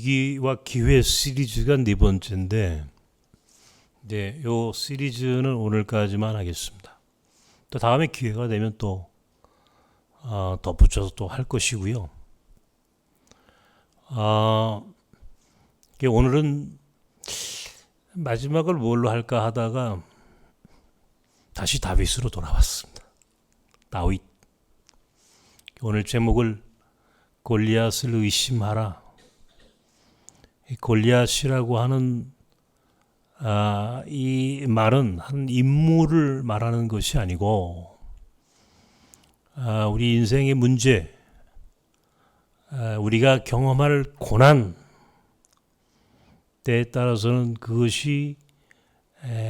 위기와 기회 시리즈가 네 번째인데, 네, 요 시리즈는 오늘까지만 하겠습니다. 또 다음에 기회가 되면 또 덧붙여서 또 할 것이고요. 오늘은 마지막을 뭘로 할까 하다가 다시 다윗으로 돌아왔습니다. 다윗. 오늘 제목을 골리앗을 의심하라. 이 골리앗이라고 하는 이 말은 한 인물을 말하는 것이 아니고 우리 인생의 문제, 우리가 경험할 고난 때에 따라서는 그것이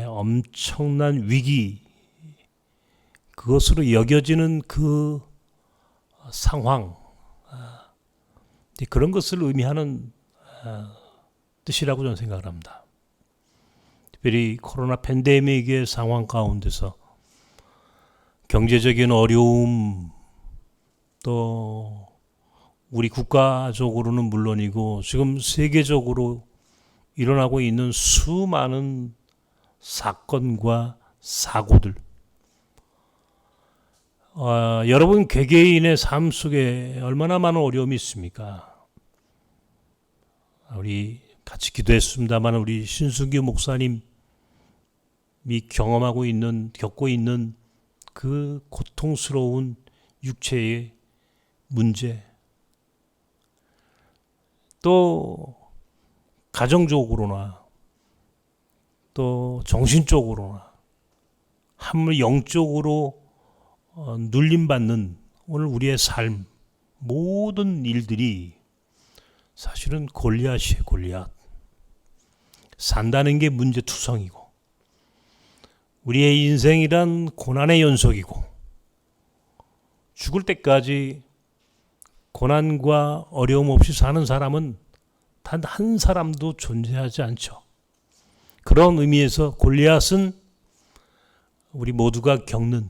엄청난 위기, 그것으로 여겨지는 그 상황, 그런 것을 의미하는 뜻이라고 저는 생각을 합니다. 특별히 코로나 팬데믹의 상황 가운데서 경제적인 어려움, 또 우리 국가적으로는 물론이고 지금 세계적으로 일어나고 있는 수많은 사건과 사고들, 여러분 개개인의 삶 속에 얼마나 많은 어려움이 있습니까? 우리 같이 기도했습니다만 우리 신순규 목사님이 겪고 있는 그 고통스러운 육체의 문제, 또 가정적으로나 또 정신적으로나 한물 영적으로 눌림받는 오늘 우리의 삶, 모든 일들이 사실은 골리앗이에요. 골리앗. 산다는 게 문제투성이고 우리의 인생이란 고난의 연속이고 죽을 때까지 고난과 어려움 없이 사는 사람은 단 한 사람도 존재하지 않죠. 그런 의미에서 골리앗은 우리 모두가 겪는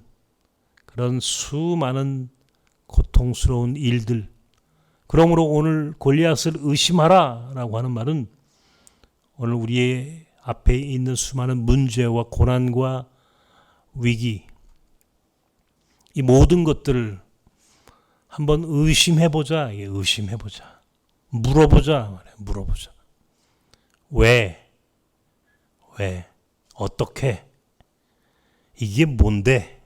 그런 수많은 고통스러운 일들, 그러므로 오늘 골리앗을 의심하라 라고 하는 말은 오늘 우리의 앞에 있는 수많은 문제와 고난과 위기, 이 모든 것들을 한번 의심해보자. 의심해보자. 물어보자. 왜? 어떻게? 이게 뭔데?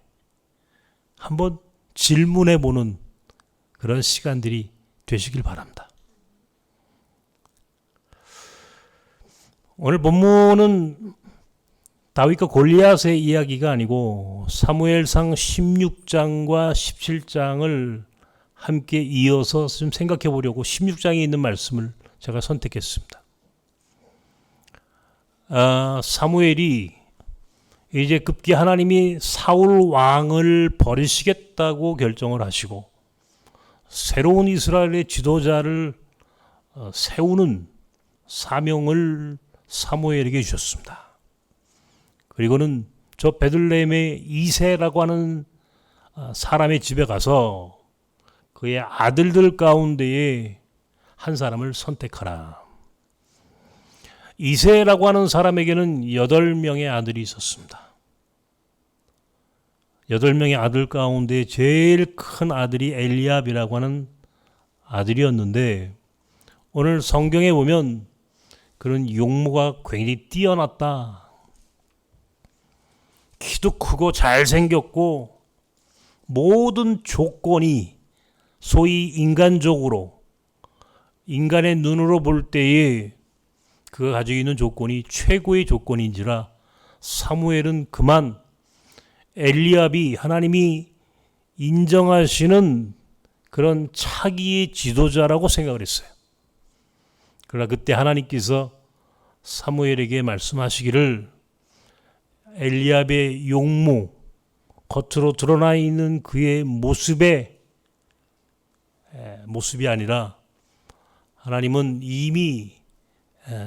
한번 질문해보는 그런 시간들이 되시길 바랍니다. 오늘 본문은 다윗과 골리앗의 이야기가 아니고 사무엘상 16장과 17장을 함께 이어서 좀 생각해 보려고 16장에 있는 말씀을 제가 선택했습니다. 사무엘이 이제 급기 하나님이 사울 왕을 버리시겠다고 결정을 하시고 새로운 이스라엘의 지도자를 세우는 사명을 사무엘에게 주셨습니다. 그리고는 저 베들레헴의 이새라고 하는 사람의 집에 가서 그의 아들들 가운데에 한 사람을 선택하라. 이새라고 하는 사람에게는 8명의 아들이 있었습니다. 8명의 아들 가운데 제일 큰 아들이 엘리압이라고 하는 아들이었는데 오늘 성경에 보면 그런 용모가 굉장히 뛰어났다. 키도 크고 잘생겼고 모든 조건이 소위 인간적으로 인간의 눈으로 볼 때에 그가 가지고 있는 조건이 최고의 조건인지라 사무엘은 그만 엘리압이 하나님이 인정하시는 그런 차기의 지도자라고 생각을 했어요. 그러나 그때 하나님께서 사무엘에게 말씀하시기를 엘리압의 용모, 겉으로 드러나 있는 그의 모습이 아니라 하나님은 이미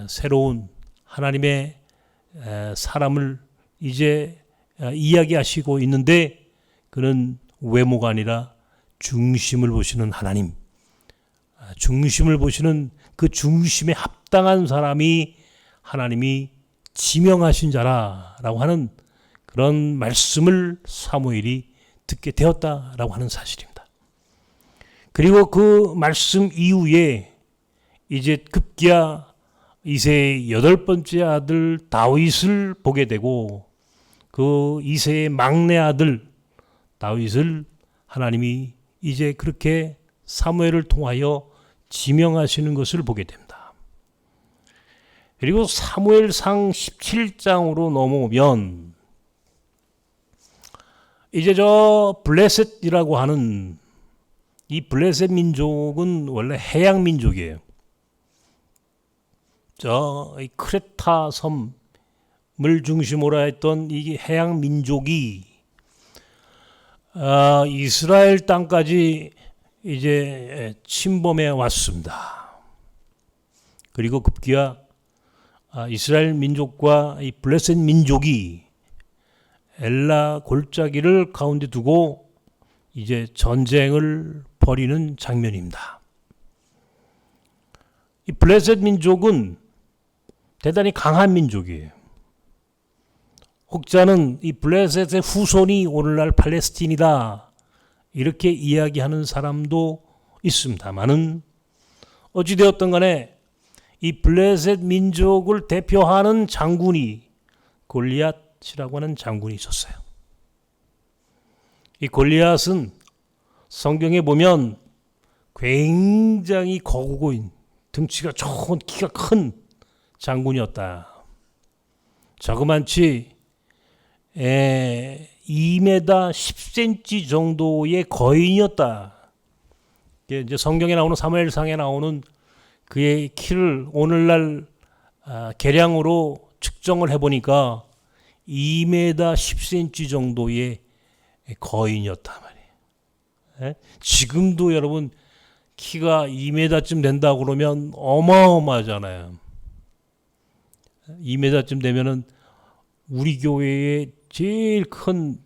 새로운 하나님의 사람을 이제 이야기하시고 있는데 그는 외모가 아니라 중심을 보시는 하나님, 중심을 보시는 그 중심에 합당한 사람이 하나님이 지명하신 자라라고 하는 그런 말씀을 사무엘이 듣게 되었다라고 하는 사실입니다. 그리고 그 말씀 이후에 이제 급기야 이새의 8번째 아들 다윗을 보게 되고 그 이새의 막내 아들 다윗을 하나님이 이제 그렇게 사무엘을 통하여 지명하시는 것을 보게 됩니다. 그리고 사무엘상 17장으로 넘어오면 이제 저 블레셋이라고 하는 이 블레셋 민족은 원래 해양 민족이에요. 저 크레타 섬을 중심으로 했던 이 해양 민족이 이스라엘 땅까지 이제 침범해 왔습니다. 그리고 급기야 이스라엘 민족과 이 블레셋 민족이 엘라 골짜기를 가운데 두고 이제 전쟁을 벌이는 장면입니다. 이 블레셋 민족은 대단히 강한 민족이에요. 혹자는 이 블레셋의 후손이 오늘날 팔레스틴이다 이렇게 이야기하는 사람도 있습니다만은 어찌되었든 간에 이 블레셋 민족을 대표하는 장군이 골리앗이라고 하는 장군이 있었어요. 이 골리앗은 성경에 보면 굉장히 거구고인 등치가 좋은 키가 큰 장군이었다. 자그만치 2m 10cm 정도의 거인이었다. 이제 성경에 나오는 사무엘상에 나오는 그의 키를 오늘날 계량으로 측정을 해보니까 2m 10cm 정도의 거인이었단 말이에요. 지금도 여러분 키가 2m쯤 된다고 그러면 어마어마하잖아요. 2m쯤 되면은 우리 교회의 제일 큰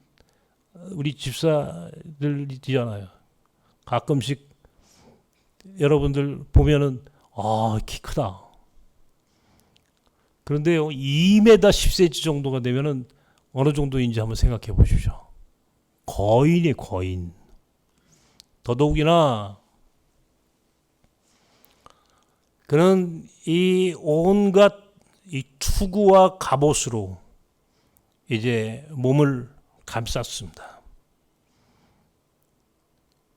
우리 집사들이잖아요. 가끔씩 여러분들 보면은 키 크다. 그런데요 2m 10cm 정도가 되면은 어느 정도인지 한번 생각해 보십시오. 거인이에요, 거인. 더더욱이나 그는 이 온갖 이 투구와 갑옷으로 이제 몸을 감쌌습니다.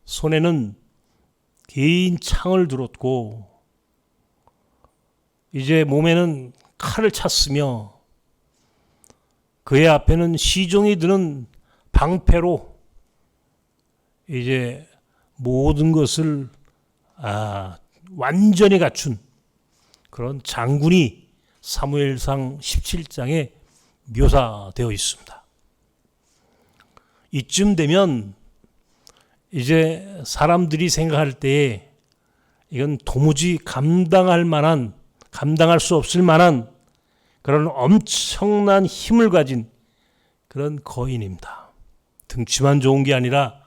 손에는 긴 창을 들었고 이제 몸에는 칼을 찼으며 그의 앞에는 시종이 드는 방패로 이제 모든 것을 완전히 갖춘 그런 장군이 사무엘상 17장에 묘사되어 있습니다. 이쯤 되면 이제 사람들이 생각할 때에 이건 도무지 감당할 수 없을 만한 그런 엄청난 힘을 가진 그런 거인입니다. 등치만 좋은 게 아니라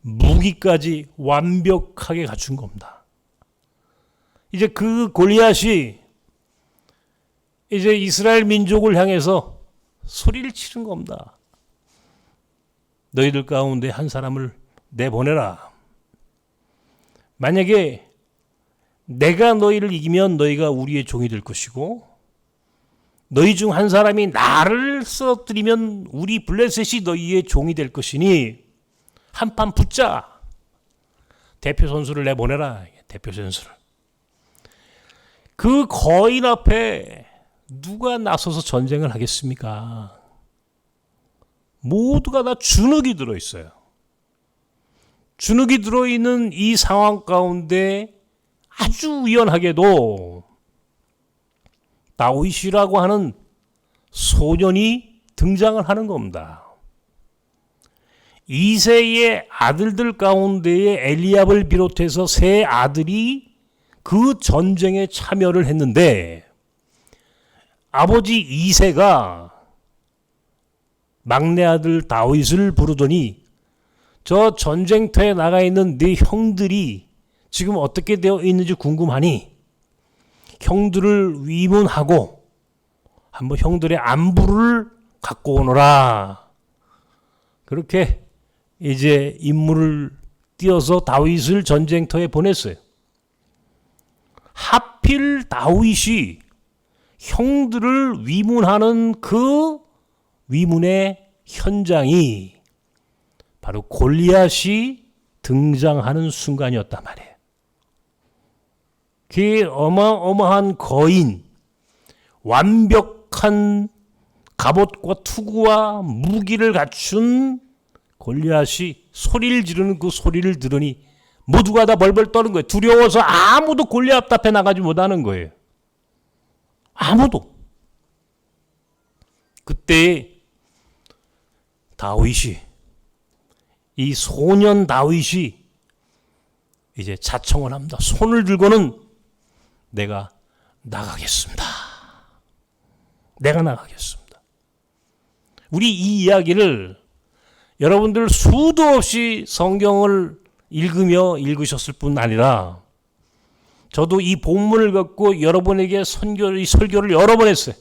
무기까지 완벽하게 갖춘 겁니다. 이제 그 골리앗이 이제 이스라엘 민족을 향해서 소리를 치는 겁니다. 너희들 가운데 한 사람을 내보내라. 만약에 내가 너희를 이기면 너희가 우리의 종이 될 것이고 너희 중 한 사람이 나를 쓰러뜨리면 우리 블레셋이 너희의 종이 될 것이니 한판 붙자. 대표 선수를 내보내라. 대표 선수를. 그 거인 앞에 누가 나서서 전쟁을 하겠습니까? 모두가 다 주눅이 들어있어요. 주눅이 들어있는 이 상황 가운데 아주 우연하게도 다윗이라고 하는 소년이 등장을 하는 겁니다. 이새의 아들들 가운데에 엘리압을 비롯해서 세 아들이 그 전쟁에 참여를 했는데 아버지 이새가 막내 아들 다윗을 부르더니 저 전쟁터에 나가 있는 네 형들이 지금 어떻게 되어 있는지 궁금하니 형들을 위문하고 한번 형들의 안부를 갖고 오너라. 그렇게 이제 임무를 띄어서 다윗을 전쟁터에 보냈어요. 하필 다윗이 형들을 위문하는 그 위문의 현장이 바로 골리앗이 등장하는 순간이었단 말이에요. 그 어마어마한 거인, 완벽한 갑옷과 투구와 무기를 갖춘 골리앗이 소리를 지르는 그 소리를 들으니 모두가 다 벌벌 떠는 거예요. 두려워서 아무도 골리앗 앞에 나가지 못하는 거예요. 아무도. 그때 다윗이, 이 소년 다윗이 이제 자청을 합니다. 손을 들고는 내가 나가겠습니다. 내가 나가겠습니다. 우리 이 이야기를 여러분들 수도 없이 성경을 읽으셨을 뿐 아니라 저도 이 본문을 갖고 여러분에게 설교를 여러 번 했어요.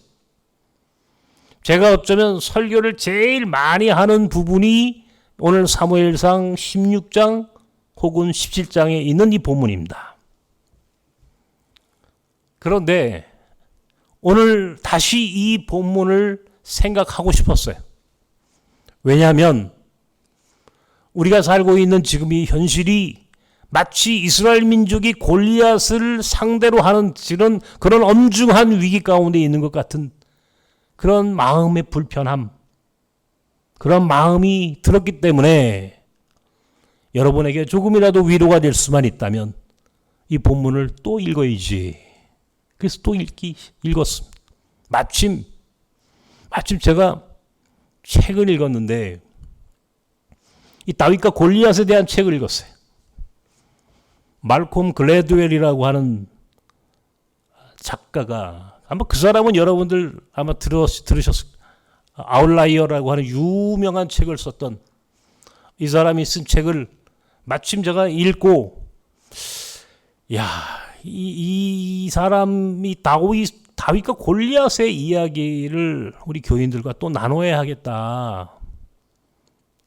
제가 어쩌면 설교를 제일 많이 하는 부분이 오늘 사무엘상 16장 혹은 17장에 있는 이 본문입니다. 그런데 오늘 다시 이 본문을 생각하고 싶었어요. 왜냐하면 우리가 살고 있는 지금 이 현실이 마치 이스라엘 민족이 골리앗을 상대로 하는 그런 엄중한 위기 가운데 있는 것 같은 그런 마음의 불편함, 그런 마음이 들었기 때문에 여러분에게 조금이라도 위로가 될 수만 있다면 이 본문을 또 읽어야지. 그래서 또 읽었습니다. 마침 제가 책을 읽었는데 이 다윗과 골리앗에 대한 책을 읽었어요. 말콤 글래드웰이라고 하는 작가가, 아마 그 사람은 여러분들 아마 들으셨을 아웃라이어라고 하는 유명한 책을 썼던 이 사람이 쓴 책을 마침 제가 읽고, 이 사람이 다윗과 골리앗의 이야기를 우리 교인들과 또 나눠야 하겠다,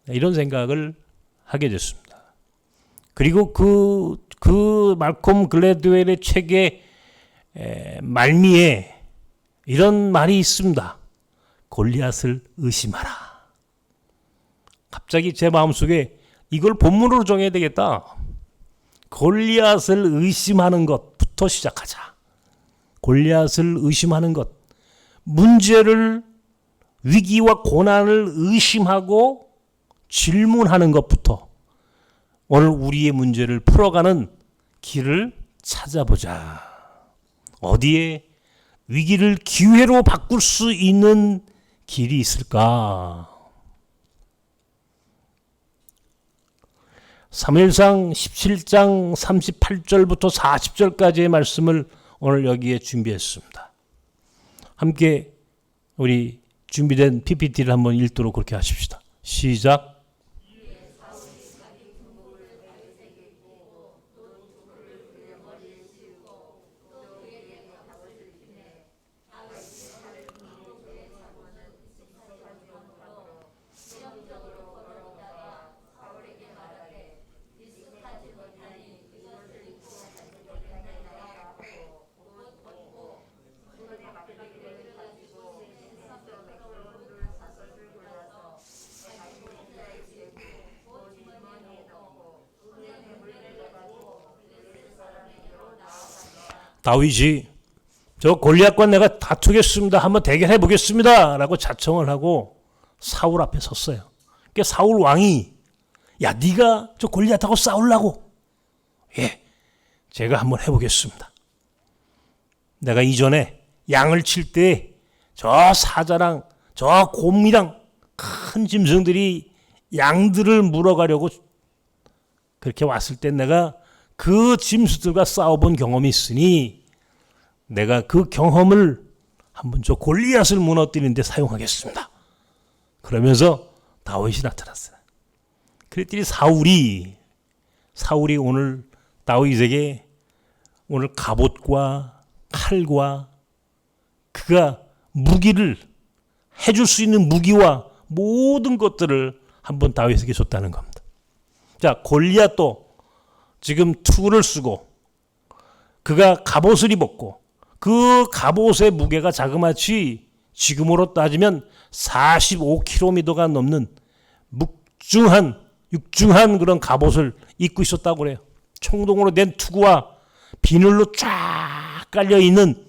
이런 생각을 하게 됐습니다. 그리고 그 말콤 글래드웰의 책의 말미에 이런 말이 있습니다. 골리앗을 의심하라. 갑자기 제 마음속에 이걸 본문으로 정해야 되겠다. 골리앗을 의심하는 것부터 시작하자. 골리앗을 의심하는 것. 문제를, 위기와 고난을 의심하고 질문하는 것부터 오늘 우리의 문제를 풀어가는 길을 찾아보자. 어디에 위기를 기회로 바꿀 수 있는 길이 있을까? 사무엘상 17장 38절부터 40절까지의 말씀을 오늘 여기에 준비했습니다. 함께 우리 준비된 PPT를 한번 읽도록 그렇게 하십시다. 시작. 다윗이 저 골리앗과 내가 다투겠습니다. 한번 대결해 보겠습니다. 라고 자청을 하고 사울 앞에 섰어요. 그러니까 사울 왕이, 야, 네가 저 골리앗하고 싸우려고? 예, 제가 한번 해보겠습니다. 내가 이전에 양을 칠 때 저 사자랑 저 곰이랑 큰 짐승들이 양들을 물어가려고 그렇게 왔을 때 내가 그 짐승들과 싸워본 경험이 있으니 내가 그 경험을 한번 저 골리앗을 무너뜨리는 데 사용하겠습니다. 그러면서 다윗이 나타났어요. 그랬더니 사울이 오늘 다윗에게 오늘 갑옷과 칼과 그가 무기를 해줄 수 있는 무기와 모든 것들을 한번 다윗에게 줬다는 겁니다. 자, 골리앗도 지금 투구를 쓰고 그가 갑옷을 입었고 그 갑옷의 무게가 자그마치 지금으로 따지면 45kg가 넘는 육중한 그런 갑옷을 입고 있었다고 그래요. 청동으로 낸 투구와 비늘로 쫙 깔려 있는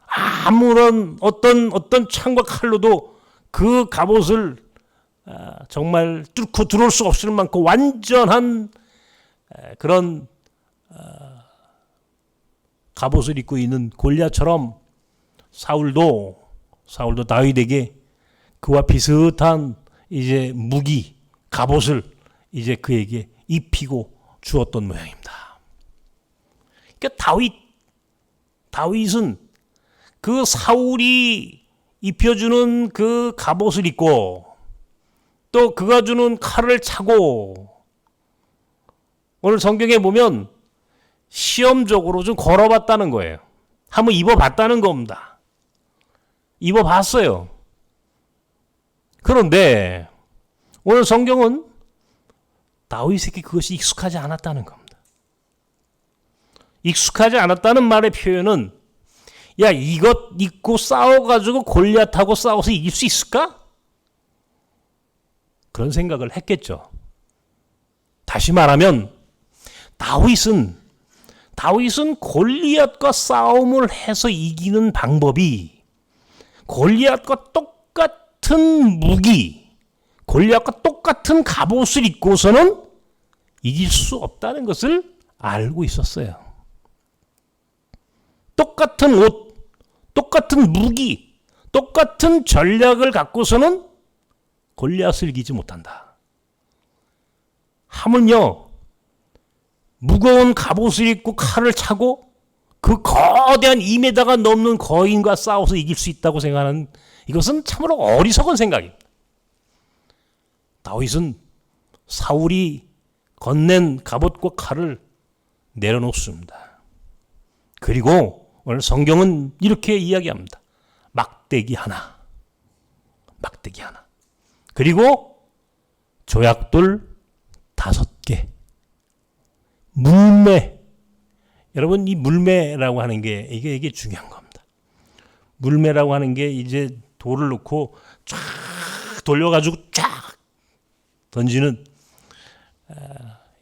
아무런 어떤 창과 칼로도 그 갑옷을 정말 뚫고 들어올 수 없을 만큼 완전한 그런 갑옷을 입고 있는 골리앗처럼 사울도 다윗에게 그와 비슷한 이제 무기, 갑옷을 이제 그에게 입히고 주었던 모양입니다. 그러니까 다윗은 그 사울이 입혀주는 그 갑옷을 입고 또 그가 주는 칼을 차고 오늘 성경에 보면 시험적으로 좀 걸어봤다는 거예요. 한번 입어봤다는 겁니다. 입어봤어요. 그런데 오늘 성경은 다윗에게 그것이 익숙하지 않았다는 겁니다. 익숙하지 않았다는 말의 표현은 야, 이것 입고 싸워가지고 골리앗하고 싸워서 이길 수 있을까? 그런 생각을 했겠죠. 다시 말하면 다윗은 골리앗과 싸움을 해서 이기는 방법이 골리앗과 똑같은 무기, 골리앗과 똑같은 갑옷을 입고서는 이길 수 없다는 것을 알고 있었어요. 똑같은 옷, 똑같은 무기, 똑같은 전략을 갖고서는 골리앗을 이기지 못한다. 하물며 무거운 갑옷을 입고 칼을 차고 그 거대한 2m가 넘는 거인과 싸워서 이길 수 있다고 생각하는 이것은 참으로 어리석은 생각입니다. 다윗은 사울이 건넨 갑옷과 칼을 내려놓습니다. 그리고 오늘 성경은 이렇게 이야기합니다. 막대기 하나. 그리고 조약돌 5개. 물매. 여러분, 이 물매라고 하는 게 이게 중요한 겁니다. 물매라고 하는 게 이제 돌을 놓고 쫙 돌려가지고 쫙 던지는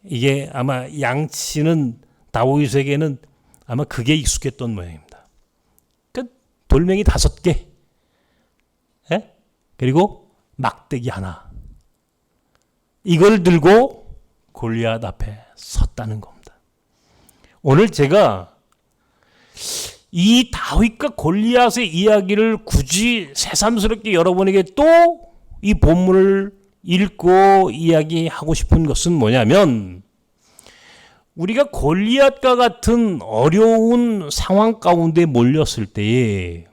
이게 아마 양치는 다윗에게는 아마 그게 익숙했던 모양입니다. 그러니까 돌멩이 5개, 그리고 막대기 하나. 이걸 들고 골리앗 앞에 섰다는 겁니다. 오늘 제가 이 다윗과 골리앗의 이야기를 굳이 새삼스럽게 여러분에게 또 이 본문을 읽고 이야기하고 싶은 것은 뭐냐면 우리가 골리앗과 같은 어려운 상황 가운데 몰렸을 때에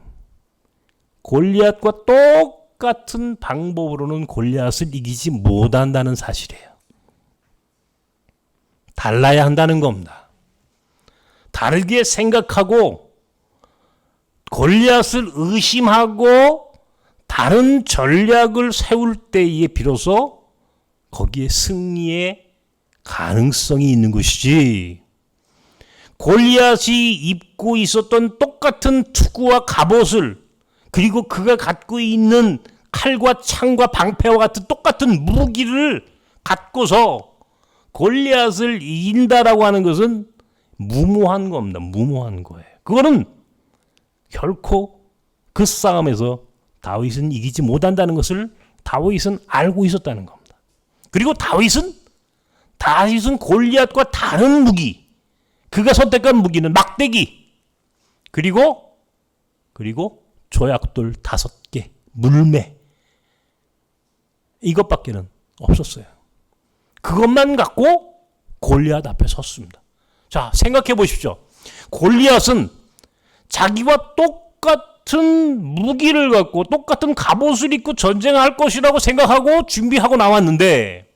골리앗과 똑같은 방법으로는 골리앗을 이기지 못한다는 사실이에요. 달라야 한다는 겁니다. 다르게 생각하고 골리앗을 의심하고 다른 전략을 세울 때에 비로소 거기에 승리의 가능성이 있는 것이지, 골리앗이 입고 있었던 똑같은 투구와 갑옷을 그리고 그가 갖고 있는 칼과 창과 방패와 같은 똑같은 무기를 갖고서 골리앗을 이긴다라고 하는 것은 무모한 겁니다. 무모한 거예요. 그거는 결코 그 싸움에서 다윗은 이기지 못한다는 것을 다윗은 알고 있었다는 겁니다. 그리고 다윗은 골리앗과 다른 무기, 그가 선택한 무기는 막대기, 그리고 조약돌 5개, 물매, 이것밖에는 없었어요. 그것만 갖고 골리앗 앞에 섰습니다. 자, 생각해 보십시오. 골리앗은 자기와 똑같은 무기를 갖고 똑같은 갑옷을 입고 전쟁할 것이라고 생각하고 준비하고 나왔는데,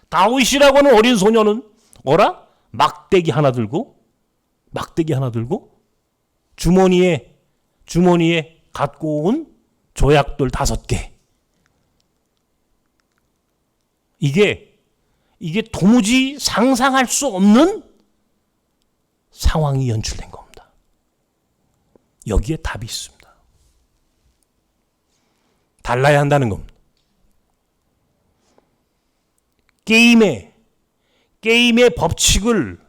다윗이라고 하는 어린 소녀는 어라? 막대기 하나 들고 주머니에 갖고 온 조약돌 5개. 이게 도무지 상상할 수 없는 상황이 연출된 겁니다. 여기에 답이 있습니다. 달라야 한다는 겁니다. 게임의 법칙을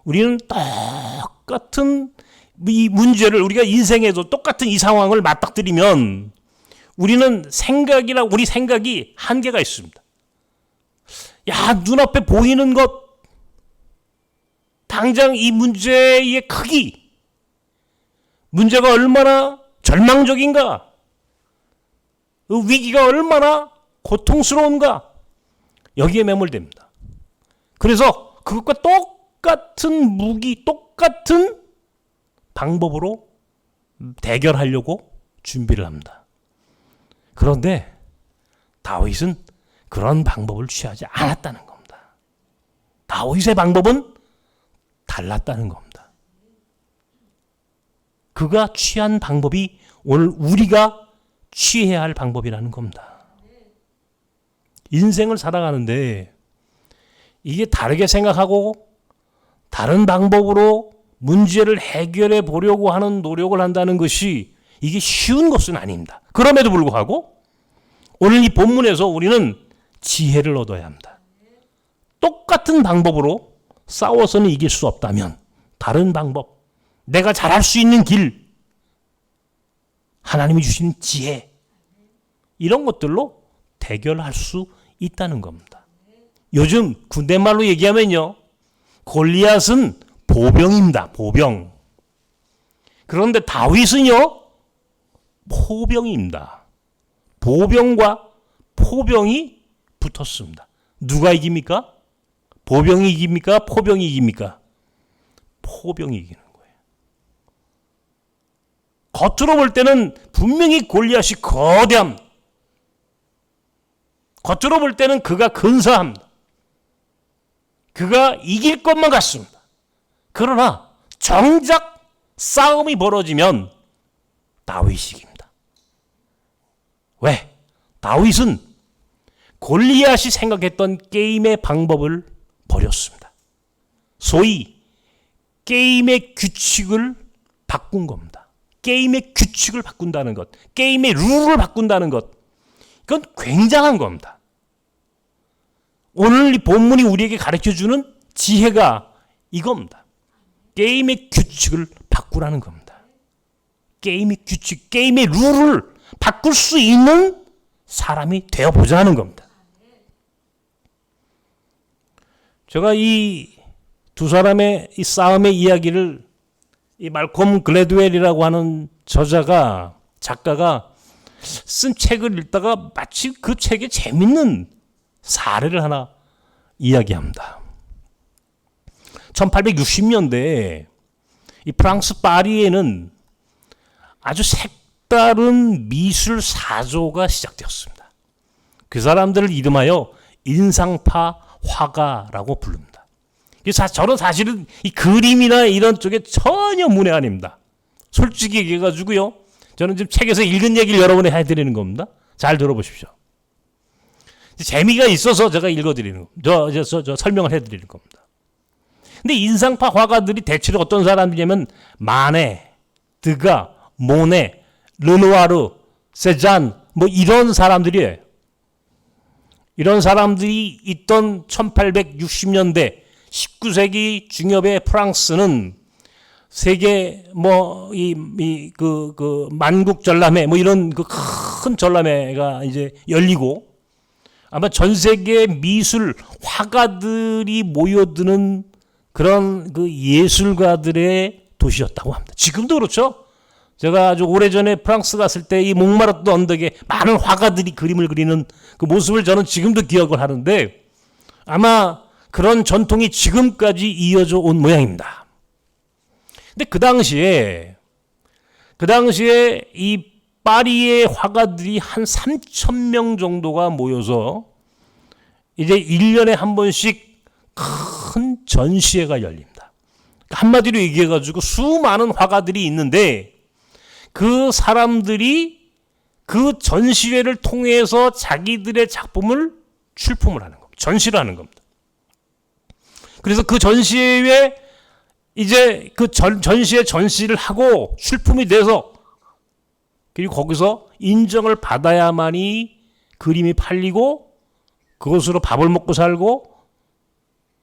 우리는 똑같은 이 문제를 우리가 인생에도 똑같은 이 상황을 맞닥뜨리면 우리는 우리 생각이 한계가 있습니다. 야, 눈앞에 보이는 것, 당장 이 문제의 크기, 문제가 얼마나 절망적인가, 그 위기가 얼마나 고통스러운가, 여기에 매몰됩니다. 그래서 그것과 똑같은 무기, 똑같은 방법으로 대결하려고 준비를 합니다. 그런데 다윗은 그런 방법을 취하지 않았다는 겁니다. 다윗의 방법은 달랐다는 겁니다. 그가 취한 방법이 오늘 우리가 취해야 할 방법이라는 겁니다. 인생을 살아가는데 이게 다르게 생각하고 다른 방법으로 문제를 해결해 보려고 하는 노력을 한다는 것이 이게 쉬운 것은 아닙니다. 그럼에도 불구하고 오늘 이 본문에서 우리는 지혜를 얻어야 합니다. 똑같은 방법으로 싸워서는 이길 수 없다면 다른 방법, 내가 잘할 수 있는 길, 하나님이 주신 지혜, 이런 것들로 대결할 수 있다는 겁니다. 요즘 군대말로 얘기하면요, 골리앗은 보병입니다. 보병. 그런데 다윗은요, 포병입니다. 보병과 포병이 붙었습니다. 누가 이깁니까? 보병이 이깁니까? 포병이 이깁니까? 포병이 이기는 거예요. 겉으로 볼 때는 분명히 골리앗이 거대합니다. 겉으로 볼 때는 그가 근사합니다. 그가 이길 것만 같습니다. 그러나 정작 싸움이 벌어지면 다윗이 이깁니다. 왜? 다윗은 골리앗이 생각했던 게임의 방법을 버렸습니다. 소위 게임의 규칙을 바꾼 겁니다. 게임의 규칙을 바꾼다는 것, 게임의 룰을 바꾼다는 것, 이건 굉장한 겁니다. 오늘 이 본문이 우리에게 가르쳐주는 지혜가 이겁니다. 게임의 규칙을 바꾸라는 겁니다. 게임의 규칙, 게임의 룰을 바꿀 수 있는 사람이 되어보자는 겁니다. 제가 이 두 사람의 이 싸움의 이야기를 이 말콤 글래드웰이라고 하는 작가가 쓴 책을 읽다가 마치 그 책에 재밌는 사례를 하나 이야기합니다. 1860년대에 이 프랑스 파리에는 아주 색다른 미술 사조가 시작되었습니다. 그 사람들을 이름하여 인상파 화가라고 부릅니다. 저는 사실은 이 그림이나 이런 쪽에 전혀 문외 아닙니다. 솔직히 얘기해가지고요, 저는 지금 책에서 읽은 얘기를 여러분에 해드리는 겁니다. 잘 들어보십시오. 재미가 있어서 제가 읽어드리는 겁니다. 저 설명을 해드리는 겁니다. 근데 인상파 화가들이 대체로 어떤 사람이냐면 마네, 드가, 모네, 르누아르, 세잔, 뭐 이런 사람들이에요. 이런 사람들이 있던 1860년대 19세기 중엽의 프랑스는 세계 만국 전람회 이런 그 큰 전람회가 이제 열리고 아마 전 세계 미술 화가들이 모여드는 그런 그 예술가들의 도시였다고 합니다. 지금도 그렇죠. 제가 아주 오래전에 프랑스 갔을 때 이 몽마르트 언덕에 많은 화가들이 그림을 그리는 그 모습을 저는 지금도 기억을 하는데 아마 그런 전통이 지금까지 이어져 온 모양입니다. 근데 그 당시에 이 파리의 화가들이 한 3,000명 정도가 모여서 이제 1년에 한 번씩 큰 전시회가 열립니다. 한마디로 얘기해가지고 수많은 화가들이 있는데 그 사람들이 그 전시회를 통해서 자기들의 작품을 출품을 하는 겁니다. 전시를 하는 겁니다. 그래서 그 전시회에 이제 그 전시회 전시를 하고 출품이 돼서 그리고 거기서 인정을 받아야만이 그림이 팔리고 그것으로 밥을 먹고 살고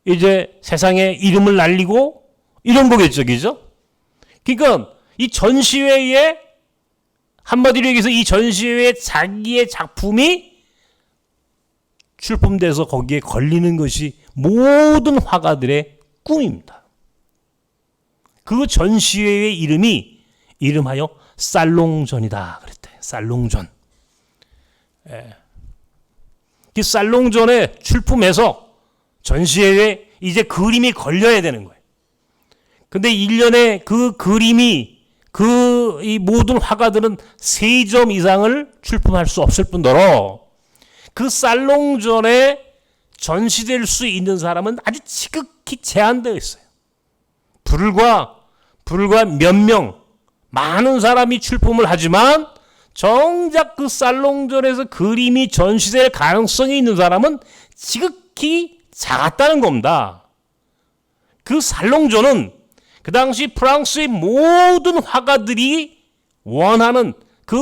이제 세상에 이름을 날리고 이런 거겠죠, 그죠? 그러니까 이 전시회에 한마디로 얘기해서 이 전시회에 자기의 작품이 출품돼서 거기에 걸리는 것이 모든 화가들의 꿈입니다. 그 전시회의 이름하여 살롱전이다 그랬대. 살롱전. 그 살롱전에 출품해서 전시회에 이제 그림이 걸려야 되는 거예요. 근데 1년에 그 그림이 이 모든 화가들은 3점 이상을 출품할 수 없을 뿐더러 그 살롱전에 전시될 수 있는 사람은 아주 지극히 제한되어 있어요. 불과 몇 명, 많은 사람이 출품을 하지만 정작 그 살롱전에서 그림이 전시될 가능성이 있는 사람은 지극히 작았다는 겁니다. 그 살롱전은 그 당시 프랑스의 모든 화가들이 원하는 그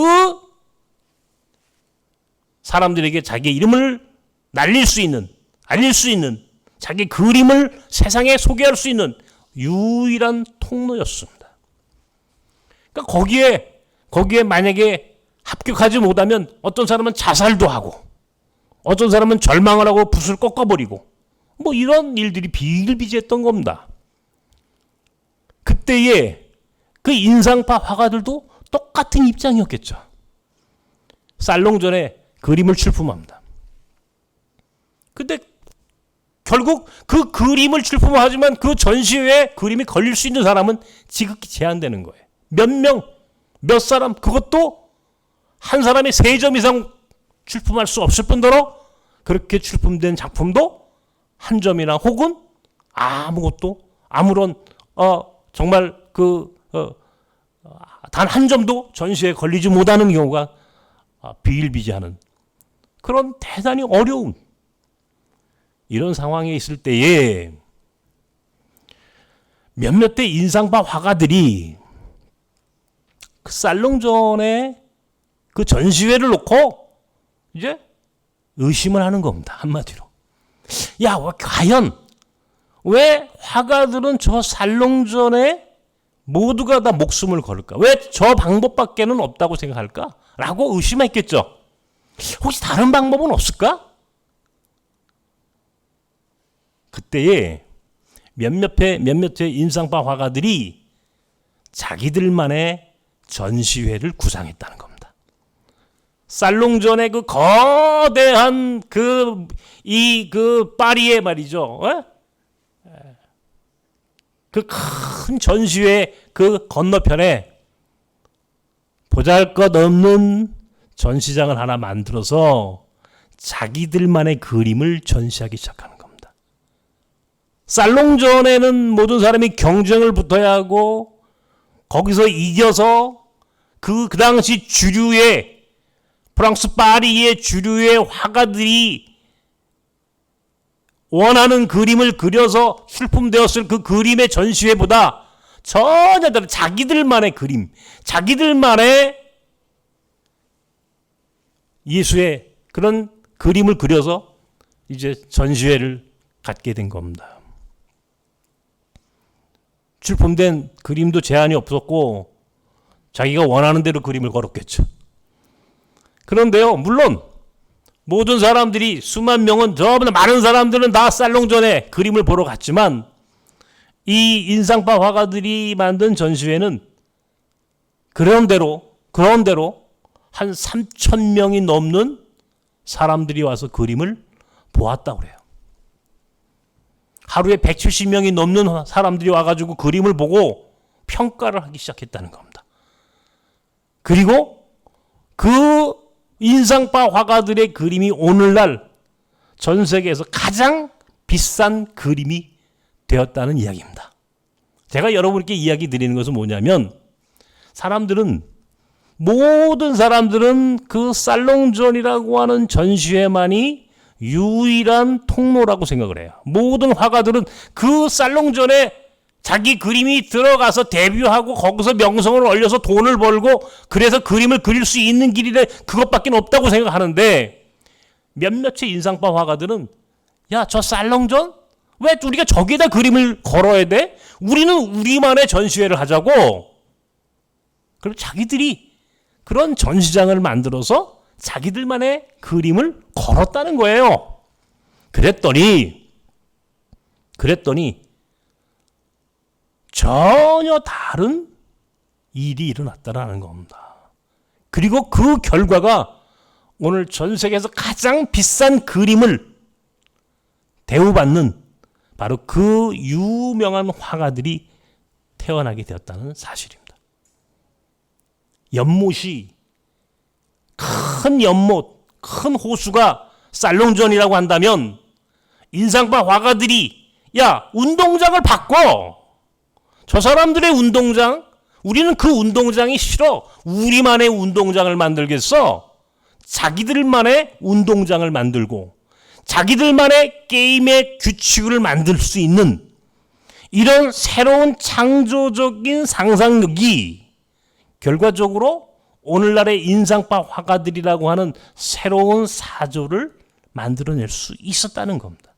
사람들에게 자기의 이름을 알릴 수 있는 자기 그림을 세상에 소개할 수 있는 유일한 통로였습니다. 그러니까 거기에 만약에 합격하지 못하면 어떤 사람은 자살도 하고 어떤 사람은 절망을 하고 붓을 꺾어버리고 뭐 이런 일들이 비일비재했던 겁니다. 그때의 그 인상파 화가들도 똑같은 입장이었겠죠. 살롱전에 그림을 출품합니다. 근데 결국 그 그림을 출품하지만 그 전시회에 그림이 걸릴 수 있는 사람은 지극히 제한되는 거예요. 몇 사람, 그것도 한 사람이 3점 이상 출품할 수 없을 뿐더러 그렇게 출품된 작품도 한 점이나 혹은 아무것도 아무런 정말 단 한 점도 전시회에 걸리지 못하는 경우가 비일비재하는 그런 대단히 어려운 이런 상황에 있을 때에 몇몇 대 인상파 화가들이 그 살롱전에 그 전시회를 놓고 이제 의심을 하는 겁니다. 한마디로. 야, 과연 왜 화가들은 저 살롱전에 모두가 다 목숨을 걸을까? 왜 저 방법밖에는 없다고 생각할까? 라고 의심했겠죠. 혹시 다른 방법은 없을까? 그때에 몇몇의 인상파 화가들이 자기들만의 전시회를 구상했다는 겁니다. 살롱전의 그 거대한 그 파리에 말이죠. 그 큰 전시회 그 건너편에 보잘것없는 전시장을 하나 만들어서 자기들만의 그림을 전시하기 시작하는 겁니다. 살롱전에는 모든 사람이 경쟁을 붙어야 하고 거기서 이겨서 그 당시 주류의 프랑스 파리의 주류의 화가들이 원하는 그림을 그려서 출품되었을 그 그림의 전시회보다 전혀 다른 자기들만의 그림, 자기들만의 예수의 그런 그림을 그려서 이제 전시회를 갖게 된 겁니다. 출품된 그림도 제한이 없었고 자기가 원하는 대로 그림을 걸었겠죠. 그런데요, 물론 모든 사람들이 수만 명은 저보다 많은 사람들은 다 살롱전에 그림을 보러 갔지만 이 인상파 화가들이 만든 전시회는 그런 대로 한 3,000명이 넘는 사람들이 와서 그림을 보았다고 그래요. 하루에 170명이 넘는 사람들이 와가지고 그림을 보고 평가를 하기 시작했다는 겁니다. 그리고 그 인상파 화가들의 그림이 오늘날 전 세계에서 가장 비싼 그림이 되었다는 이야기입니다. 제가 여러분께 이야기 드리는 것은 뭐냐면 모든 사람들은 그 살롱전이라고 하는 전시회만이 유일한 통로라고 생각을 해요. 모든 화가들은 그 살롱전에 자기 그림이 들어가서 데뷔하고 거기서 명성을 올려서 돈을 벌고 그래서 그림을 그릴 수 있는 길이래 그것밖에 없다고 생각하는데 몇몇의 인상파 화가들은 야, 저 살롱전? 왜 우리가 저기에다 그림을 걸어야 돼? 우리는 우리만의 전시회를 하자고. 그럼 자기들이 그런 전시장을 만들어서 자기들만의 그림을 걸었다는 거예요. 그랬더니 전혀 다른 일이 일어났다는 겁니다. 그리고 그 결과가 오늘 전 세계에서 가장 비싼 그림을 대우받는 바로 그 유명한 화가들이 태어나게 되었다는 사실입니다. 연못이 큰 연못, 큰 호수가 살롱전이라고 한다면 인상파 화가들이 야, 운동장을 바꿔. 저 사람들의 운동장, 우리는 그 운동장이 싫어. 우리만의 운동장을 만들겠어. 자기들만의 운동장을 만들고 자기들만의 게임의 규칙을 만들 수 있는 이런 새로운 창조적인 상상력이 결과적으로 오늘날의 인상파 화가들이라고 하는 새로운 사조를 만들어낼 수 있었다는 겁니다.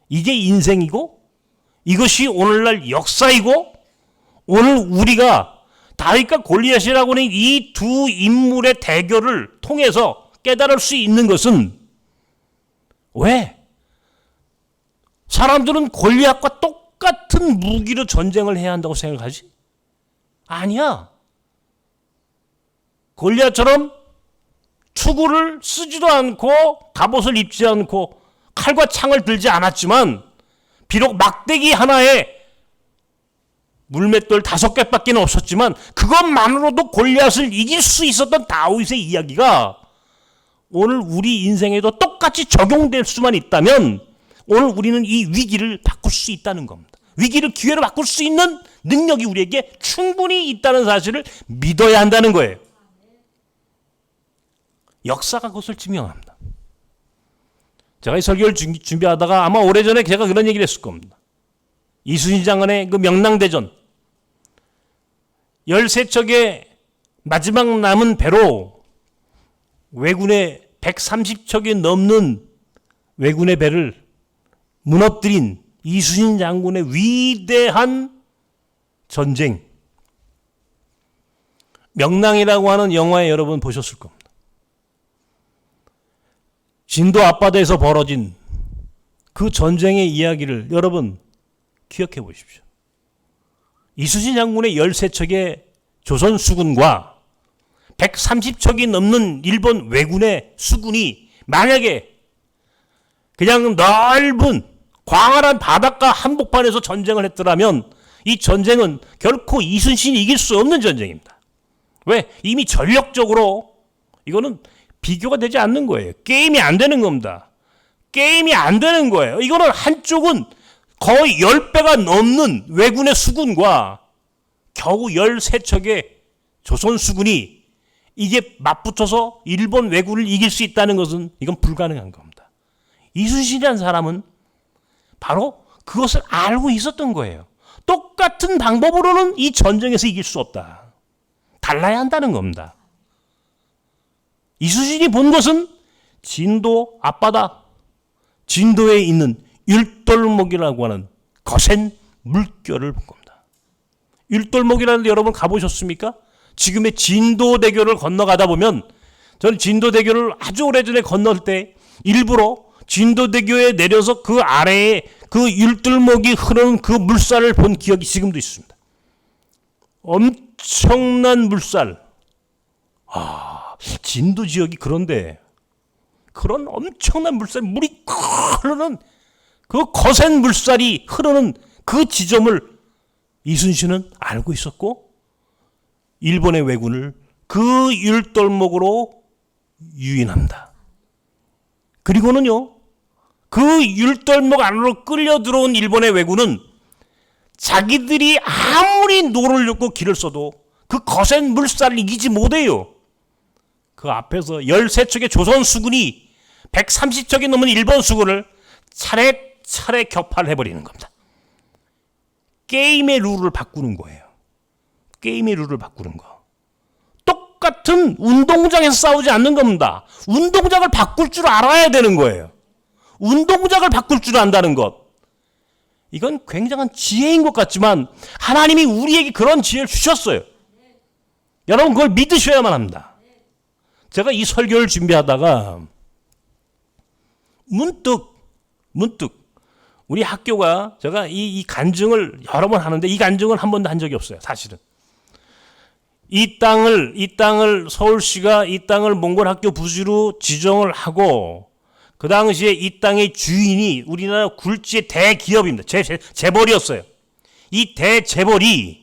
이게 인생이고 이것이 오늘날 역사이고 오늘 우리가 다윗과 골리앗이라고 하는 이 두 인물의 대결을 통해서 깨달을 수 있는 것은 왜? 사람들은 골리앗과 똑같은 무기로 전쟁을 해야 한다고 생각하지? 아니야. 골리앗처럼 투구를 쓰지도 않고 갑옷을 입지 않고 칼과 창을 들지 않았지만 비록 막대기 하나에 물맷돌 5개밖에 없었지만 그것만으로도 골리앗을 이길 수 있었던 다윗의 이야기가 오늘 우리 인생에도 똑같이 적용될 수만 있다면 오늘 우리는 이 위기를 바꿀 수 있다는 겁니다. 위기를 기회로 바꿀 수 있는 능력이 우리에게 충분히 있다는 사실을 믿어야 한다는 거예요. 역사가 그것을 증명합니다. 제가 이 설교를 준비하다가 아마 오래전에 제가 그런 얘기를 했을 겁니다. 이순신 장군의 그 명랑대전 13척의 마지막 남은 배로 왜군의 130척이 넘는 왜군의 배를 무너뜨린 이순신 장군의 위대한 전쟁 명랑이라고 하는 영화에 여러분 보셨을 겁니다. 진도 앞바다에서 벌어진 그 전쟁의 이야기를 여러분 기억해 보십시오. 이순신 장군의 13척의 조선 수군과 130척이 넘는 일본 왜군의 수군이 만약에 그냥 넓은 광활한 바닷가 한복판에서 전쟁을 했더라면 이 전쟁은 결코 이순신이 이길 수 없는 전쟁입니다. 왜? 이미 전력적으로 이거는 비교가 되지 않는 거예요. 게임이 안 되는 겁니다. 게임이 안 되는 거예요. 이거는 한쪽은 거의 10배가 넘는 왜군의 수군과 겨우 13척의 조선 수군이 이게 맞붙어서 일본 왜군을 이길 수 있다는 것은 이건 불가능한 겁니다. 이순신이라는 사람은 바로 그것을 알고 있었던 거예요. 똑같은 방법으로는 이 전쟁에서 이길 수 없다. 달라야 한다는 겁니다. 이순신이 본 것은 진도 앞바다, 진도에 있는 율돌목이라고 하는 거센 물결을 본 겁니다. 율돌목이라는 데 여러분 가보셨습니까? 지금의 진도대교를 건너가다 보면 저는 진도대교를 아주 오래전에 건널 때 일부러 진도대교에 내려서 그 아래에 그 율돌목이 흐르는 그 물살을 본 기억이 지금도 있습니다. 엄청난 물살. 진도 지역이 그런데 그런 엄청난 물살, 물이 흐르는 그 거센 물살이 흐르는 그 지점을 이순신은 알고 있었고 일본의 왜군을 그 율돌목으로 유인합니다. 그리고는요 그 율돌목 안으로 끌려 들어온 일본의 왜군은 자기들이 아무리 노를 젓고 길을 써도 그 거센 물살을 이기지 못해요. 그 앞에서 13척의 조선 수군이 130척이 넘는 일본 수군을 차례차례 격파를 해버리는 겁니다. 게임의 룰을 바꾸는 거예요. 게임의 룰을 바꾸는 거. 똑같은 운동장에서 싸우지 않는 겁니다. 운동장을 바꿀 줄 알아야 되는 거예요. 운동장을 바꿀 줄 안다는 것. 이건 굉장한 지혜인 것 같지만 하나님이 우리에게 그런 지혜를 주셨어요. 여러분 그걸 믿으셔야만 합니다. 제가 이 설교를 준비하다가 문득 우리 학교가 제가 이 간증을 여러 번 하는데 이 간증을 한 번도 한 적이 없어요. 사실은. 이 땅을 서울시가 이 땅을 몽골학교 부지로 지정을 하고 그 당시에 이 땅의 주인이 우리나라 굴지의 대기업입니다. 재벌이었어요. 이 대재벌이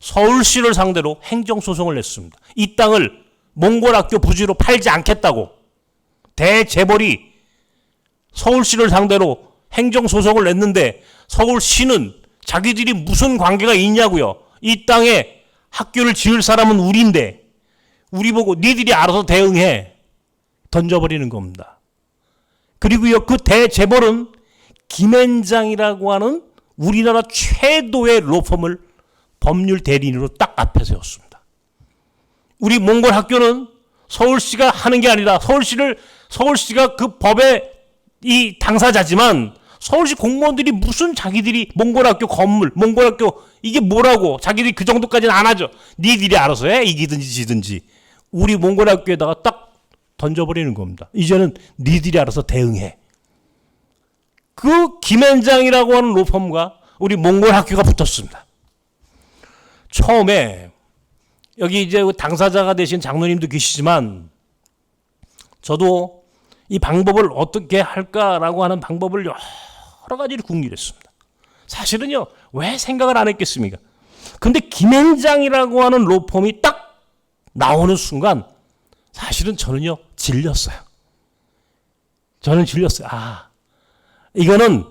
서울시를 상대로 행정소송을 냈습니다. 이 땅을 몽골학교 부지로 팔지 않겠다고 대재벌이 서울시를 상대로 행정소송을 냈는데 서울시는 자기들이 무슨 관계가 있냐고요. 이 땅에 학교를 지을 사람은 우리인데 우리 보고 니들이 알아서 대응해. 던져버리는 겁니다. 그리고요 그 대재벌은 김앤장이라고 하는 우리나라 최도의 로펌을 법률 대리인으로 딱 앞에 세웠습니다. 우리 몽골 학교는 서울시가 하는 게 아니라 서울시가 그 법의 이 당사자지만 서울시 공무원들이 무슨 자기들이 몽골학교 건물, 몽골학교 이게 뭐라고 자기들이 그 정도까지는 안 하죠. 니들이 알아서 해 이기든지 지든지. 우리 몽골학교에다가 딱 던져버리는 겁니다. 이제는 니들이 알아서 대응해. 그 김앤장이라고 하는 로펌과 우리 몽골학교가 붙었습니다. 처음에 여기 이제 당사자가 되신 장로님도 계시지만 저도 이 방법을 어떻게 할까라고 하는 방법을 여러 가지를 궁리했습니다. 사실은요, 왜 생각을 안 했겠습니까? 근데 김앤장이라고 하는 로펌이 딱 나오는 순간 사실은 저는요, 질렸어요. 저는 질렸어요. 아, 이거는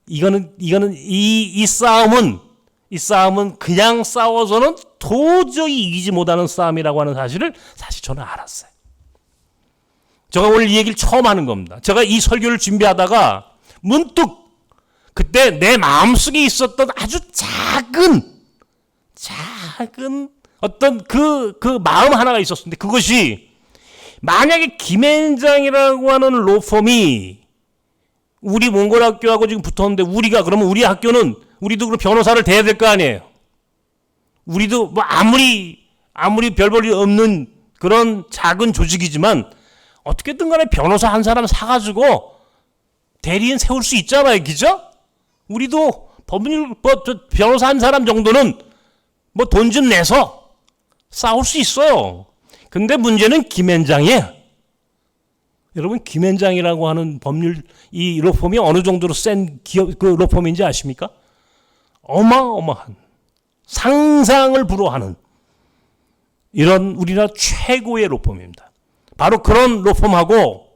이 싸움은 그냥 싸워서는 도저히 이기지 못하는 싸움이라고 하는 사실을 사실 저는 알았어요. 제가 오늘 이 얘기를 처음 하는 겁니다. 제가 이 설교를 준비하다가 문득 그때 내 마음속에 있었던 아주 작은 어떤 그 마음 하나가 있었는데 그것이 만약에 김앤장이라고 하는 로펌이 우리 몽골학교하고 지금 붙었는데 그러면 우리 학교는 우리도 그 변호사를 대야 될 거 아니에요. 우리도 뭐 아무리 별 볼 일 없는 그런 작은 조직이지만 어떻게든 간에 변호사 한 사람 사가지고 대리인 세울 수 있잖아요. 그죠? 우리도 변호사 한 사람 정도는 뭐 돈 좀 내서 싸울 수 있어요. 근데 문제는 김앤장이에요. 여러분, 김앤장이라고 하는 법률, 이 로펌이 어느 정도로 센 기업, 그 로펌인지 아십니까? 어마어마한, 상상을 불허하는 이런 우리나라 최고의 로펌입니다. 바로 그런 로펌하고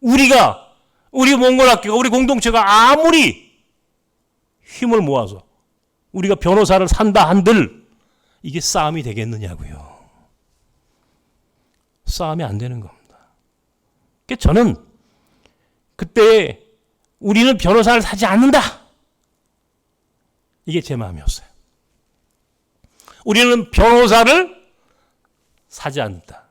우리 몽골학교가, 우리 공동체가 아무리 힘을 모아서 우리가 변호사를 산다 한들 이게 싸움이 되겠느냐고요. 싸움이 안 되는 겁니다. 그러니까 저는 그때 우리는 변호사를 사지 않는다. 이게 제 마음이었어요. 우리는 변호사를 사지 않는다.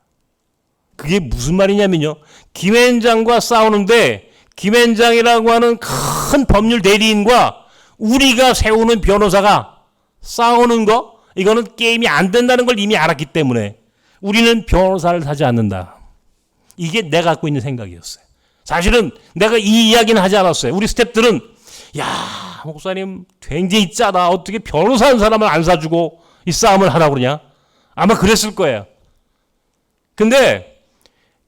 그게 무슨 말이냐면요. 김앤장과 싸우는데 김앤장이라고 하는 큰 법률 대리인과 우리가 세우는 변호사가 싸우는 거, 이거는 게임이 안 된다는 걸 이미 알았기 때문에 우리는 변호사를 사지 않는다. 이게 내가 갖고 있는 생각이었어요. 사실은 내가 이 이야기는 하지 않았어요. 우리 스태프들은 야, 목사님 굉장히 짜다. 어떻게 변호사 한 사람을 안 사주고 이 싸움을 하라고 그러냐. 아마 그랬을 거예요. 근데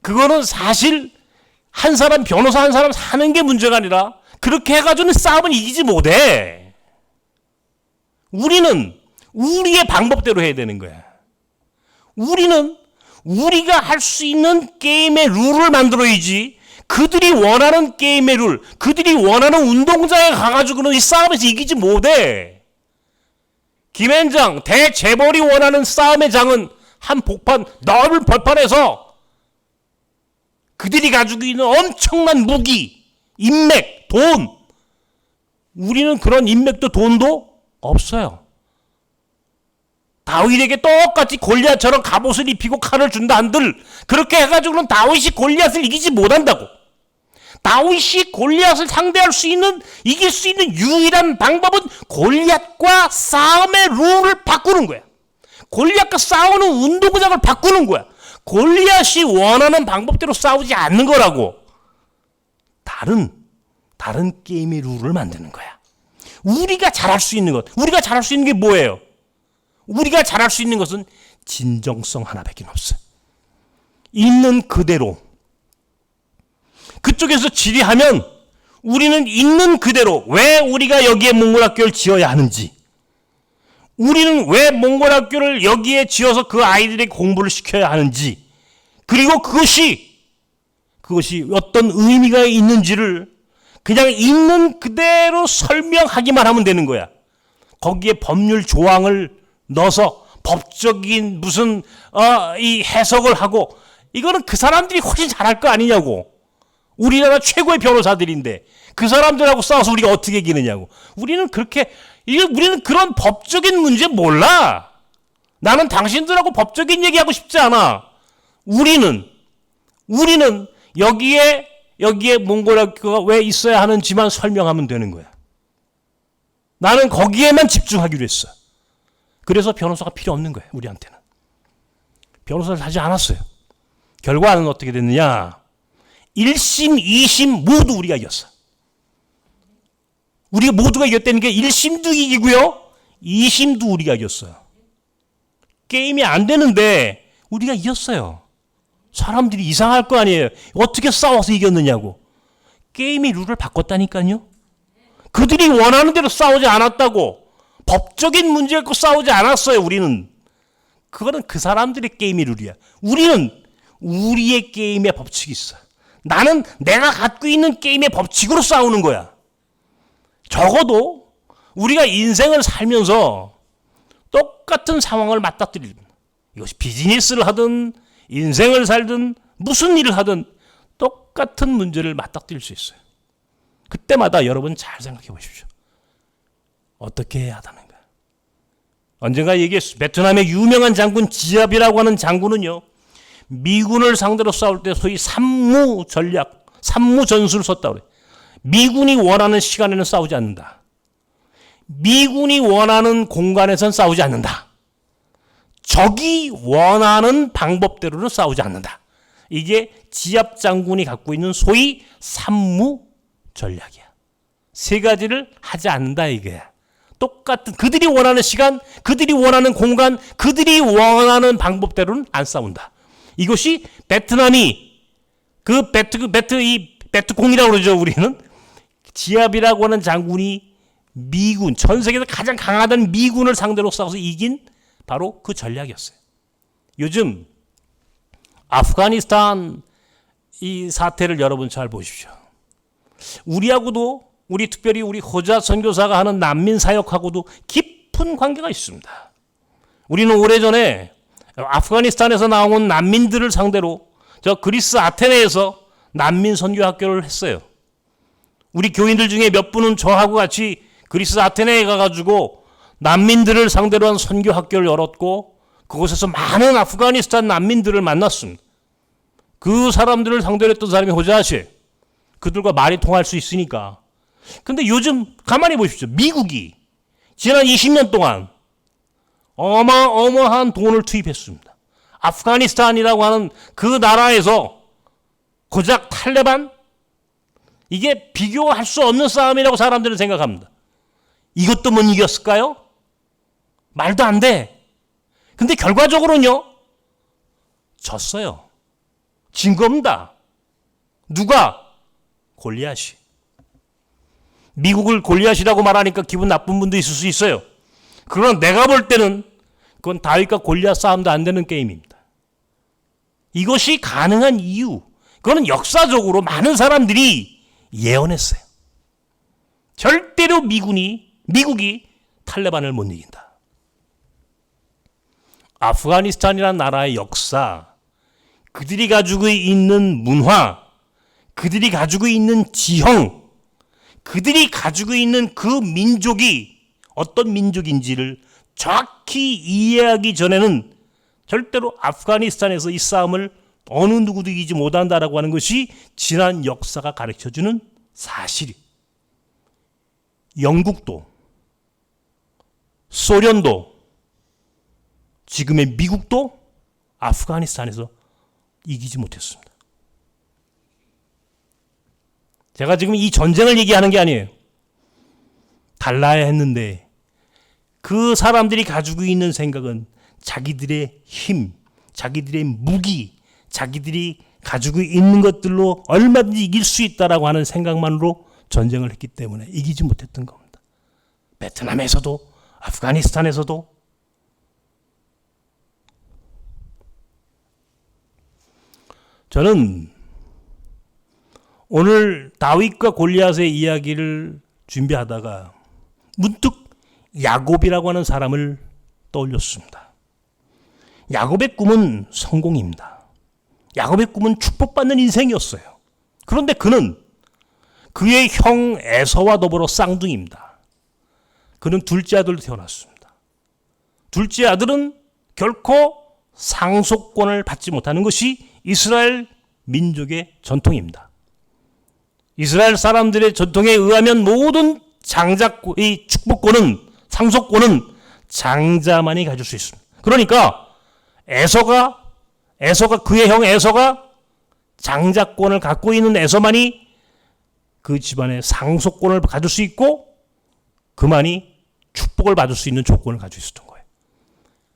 그거는 사실 변호사 한 사람 사는 게 문제가 아니라 그렇게 해가지고는 싸움을 이기지 못해. 우리는 우리의 방법대로 해야 되는 거야. 우리는 우리가 할 수 있는 게임의 룰을 만들어야지 그들이 원하는 게임의 룰, 그들이 원하는 운동장에 가가지고는 이 싸움에서 이기지 못해. 김앤장, 대재벌이 원하는 싸움의 장은 한 복판, 넓은 벌판에서 그들이 가지고 있는 엄청난 무기, 인맥, 돈. 우리는 그런 인맥도 돈도 없어요. 다윗에게 똑같이 골리앗처럼 갑옷을 입히고 칼을 준다 한들 그렇게 해가지고는 다윗이 골리앗을 이기지 못한다고. 다윗이 골리앗을 상대할 수 있는, 이길 수 있는 유일한 방법은 골리앗과 싸움의 룰을 바꾸는 거야. 골리앗과 싸우는 운동장을 바꾸는 거야. 골리앗이 원하는 방법대로 싸우지 않는 거라고. 다른 게임의 룰을 만드는 거야. 우리가 잘할 수 있는 것, 우리가 잘할 수 있는 게 뭐예요? 우리가 잘할 수 있는 것은 진정성 하나밖에 없어요. 있는 그대로. 그쪽에서 질의하면 우리는 있는 그대로 왜 우리가 여기에 몽골학교를 지어야 하는지, 우리는 왜 몽골학교를 여기에 지어서 그 아이들에게 공부를 시켜야 하는지, 그리고 그것이 어떤 의미가 있는지를 그냥 있는 그대로 설명하기만 하면 되는 거야. 거기에 법률 조항을 넣어서 법적인 무슨 이 해석을 하고, 이거는 그 사람들이 훨씬 잘할 거 아니냐고. 우리나라 최고의 변호사들인데 그 사람들하고 싸워서 우리가 어떻게 이기느냐고. 우리는 그런 법적인 문제 몰라. 나는 당신들하고 법적인 얘기하고 싶지 않아. 우리는 여기에 몽골학교가 왜 있어야 하는지만 설명하면 되는 거야. 나는 거기에만 집중하기로 했어. 그래서 변호사가 필요 없는 거예요. 우리한테는. 변호사를 하지 않았어요. 결과는 어떻게 됐느냐. 1심, 2심 모두 우리가 이겼어. 우리가 모두가 이겼다는 게 1심도 이기고요. 2심도 우리가 이겼어요. 게임이 안 되는데 우리가 이겼어요. 사람들이 이상할 거 아니에요. 어떻게 싸워서 이겼느냐고. 게임의 룰을 바꿨다니까요. 그들이 원하는 대로 싸우지 않았다고. 법적인 문제 갖고 싸우지 않았어요. 우리는. 그거는 그 사람들의 게임의 룰이야. 우리는 우리의 게임의 법칙이 있어. 나는 내가 갖고 있는 게임의 법칙으로 싸우는 거야. 적어도 우리가 인생을 살면서 똑같은 상황을 맞닥뜨리는, 이것이 비즈니스를 하든 인생을 살든 무슨 일을 하든 똑같은 문제를 맞닥뜨릴 수 있어요. 그때마다 여러분 잘 생각해 보십시오. 어떻게 해야 하는가. 언젠가 얘기했어요. 베트남의 유명한 장군 지압이라고 하는 장군은요, 미군을 상대로 싸울 때 소위 산무 전략, 산무 전술을 썼다고 그래요. 미군이 원하는 시간에는 싸우지 않는다. 미군이 원하는 공간에선 싸우지 않는다. 적이 원하는 방법대로는 싸우지 않는다. 이게 지압 장군이 갖고 있는 소위 산무 전략이야. 세 가지를 하지 않는다 이거야. 똑같은 그들이 원하는 시간, 그들이 원하는 공간, 그들이 원하는 방법대로는 안 싸운다. 이것이 베트남이 베트콩이라고 그러죠. 우리는 지압이라고 하는 장군이 미군, 전 세계에서 가장 강하던 미군을 상대로 싸워서 이긴 바로 그 전략이었어요. 요즘 아프가니스탄 이 사태를 여러분 잘 보십시오. 우리하고도, 특별히 우리 호자 선교사가 하는 난민 사역하고도 깊은 관계가 있습니다. 우리는 오래전에 아프가니스탄에서 나온 난민들을 상대로 저 그리스 아테네에서 난민 선교 학교를 했어요. 우리 교인들 중에 몇 분은 저하고 같이 그리스 아테네에 가가지고 난민들을 상대로 한 선교 학교를 열었고, 그곳에서 많은 아프가니스탄 난민들을 만났습니다. 그 사람들을 상대로 했던 사람이 호자시, 그들과 말이 통할 수 있으니까. 근데 요즘 가만히 보십시오. 미국이 지난 20년 동안 어마어마한 돈을 투입했습니다. 아프가니스탄이라고 하는 그 나라에서 고작 탈레반? 이게 비교할 수 없는 싸움이라고 사람들은 생각합니다. 이것도 못 이겼을까요? 말도 안 돼. 근데 결과적으로는요, 졌어요. 진 겁니다. 누가? 골리앗이. 미국을 골리앗이라고 말하니까 기분 나쁜 분도 있을 수 있어요. 그러나 내가 볼 때는 그건 다윗과 골리앗 싸움도 안 되는 게임입니다. 이것이 가능한 이유, 그거는 역사적으로 많은 사람들이 예언했어요. 절대로 미국이 탈레반을 못 이긴다. 아프가니스탄이라는 나라의 역사, 그들이 가지고 있는 문화, 그들이 가지고 있는 지형, 그들이 가지고 있는 그 민족이 어떤 민족인지를 정확히 이해하기 전에는 절대로 아프가니스탄에서 이 싸움을 어느 누구도 이기지 못한다라고 하는 것이 지난 역사가 가르쳐주는 사실이에요. 영국도, 소련도, 지금의 미국도 아프가니스탄에서 이기지 못했습니다. 제가 지금 이 전쟁을 얘기하는 게 아니에요. 달라야 했는데 그 사람들이 가지고 있는 생각은 자기들의 힘, 자기들의 무기, 자기들이 가지고 있는 것들로 얼마든지 이길 수 있다라고 하는 생각만으로 전쟁을 했기 때문에 이기지 못했던 겁니다. 베트남에서도 아프가니스탄에서도 저는 오늘 다윗과 골리앗의 이야기를 준비하다가 문득 야곱이라고 하는 사람을 떠올렸습니다. 야곱의 꿈은 성공입니다. 야곱의 꿈은 축복받는 인생이었어요. 그런데 그는 그의 형 에서와 더불어 쌍둥이입니다. 그는 둘째 아들로 태어났습니다. 둘째 아들은 결코 상속권을 받지 못하는 것이 이스라엘 민족의 전통입니다. 이스라엘 사람들의 전통에 의하면 모든 이 축복권은, 상속권은 장자만이 가질 수 있습니다. 그러니까 에서가 그의 형 에서가 장자권을 갖고 있는 에서만이 그 집안의 상속권을 가질 수 있고 그만이 축복을 받을 수 있는 조건을 가지고 있었던 거예요.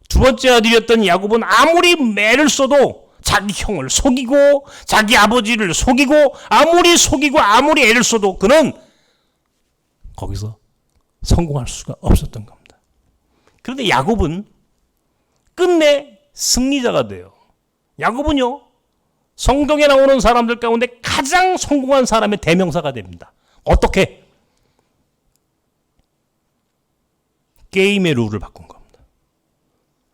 두 번째 아들이었던 야곱은 아무리 매를 써도 자기 형을 속이고 자기 아버지를 속이고 아무리 애를 써도 그는 거기서 성공할 수가 없었던 겁니다. 그런데 야곱은 끝내 승리자가 돼요. 야곱은요, 성경에 나오는 사람들 가운데 가장 성공한 사람의 대명사가 됩니다. 어떻게? 게임의 룰을 바꾼 겁니다.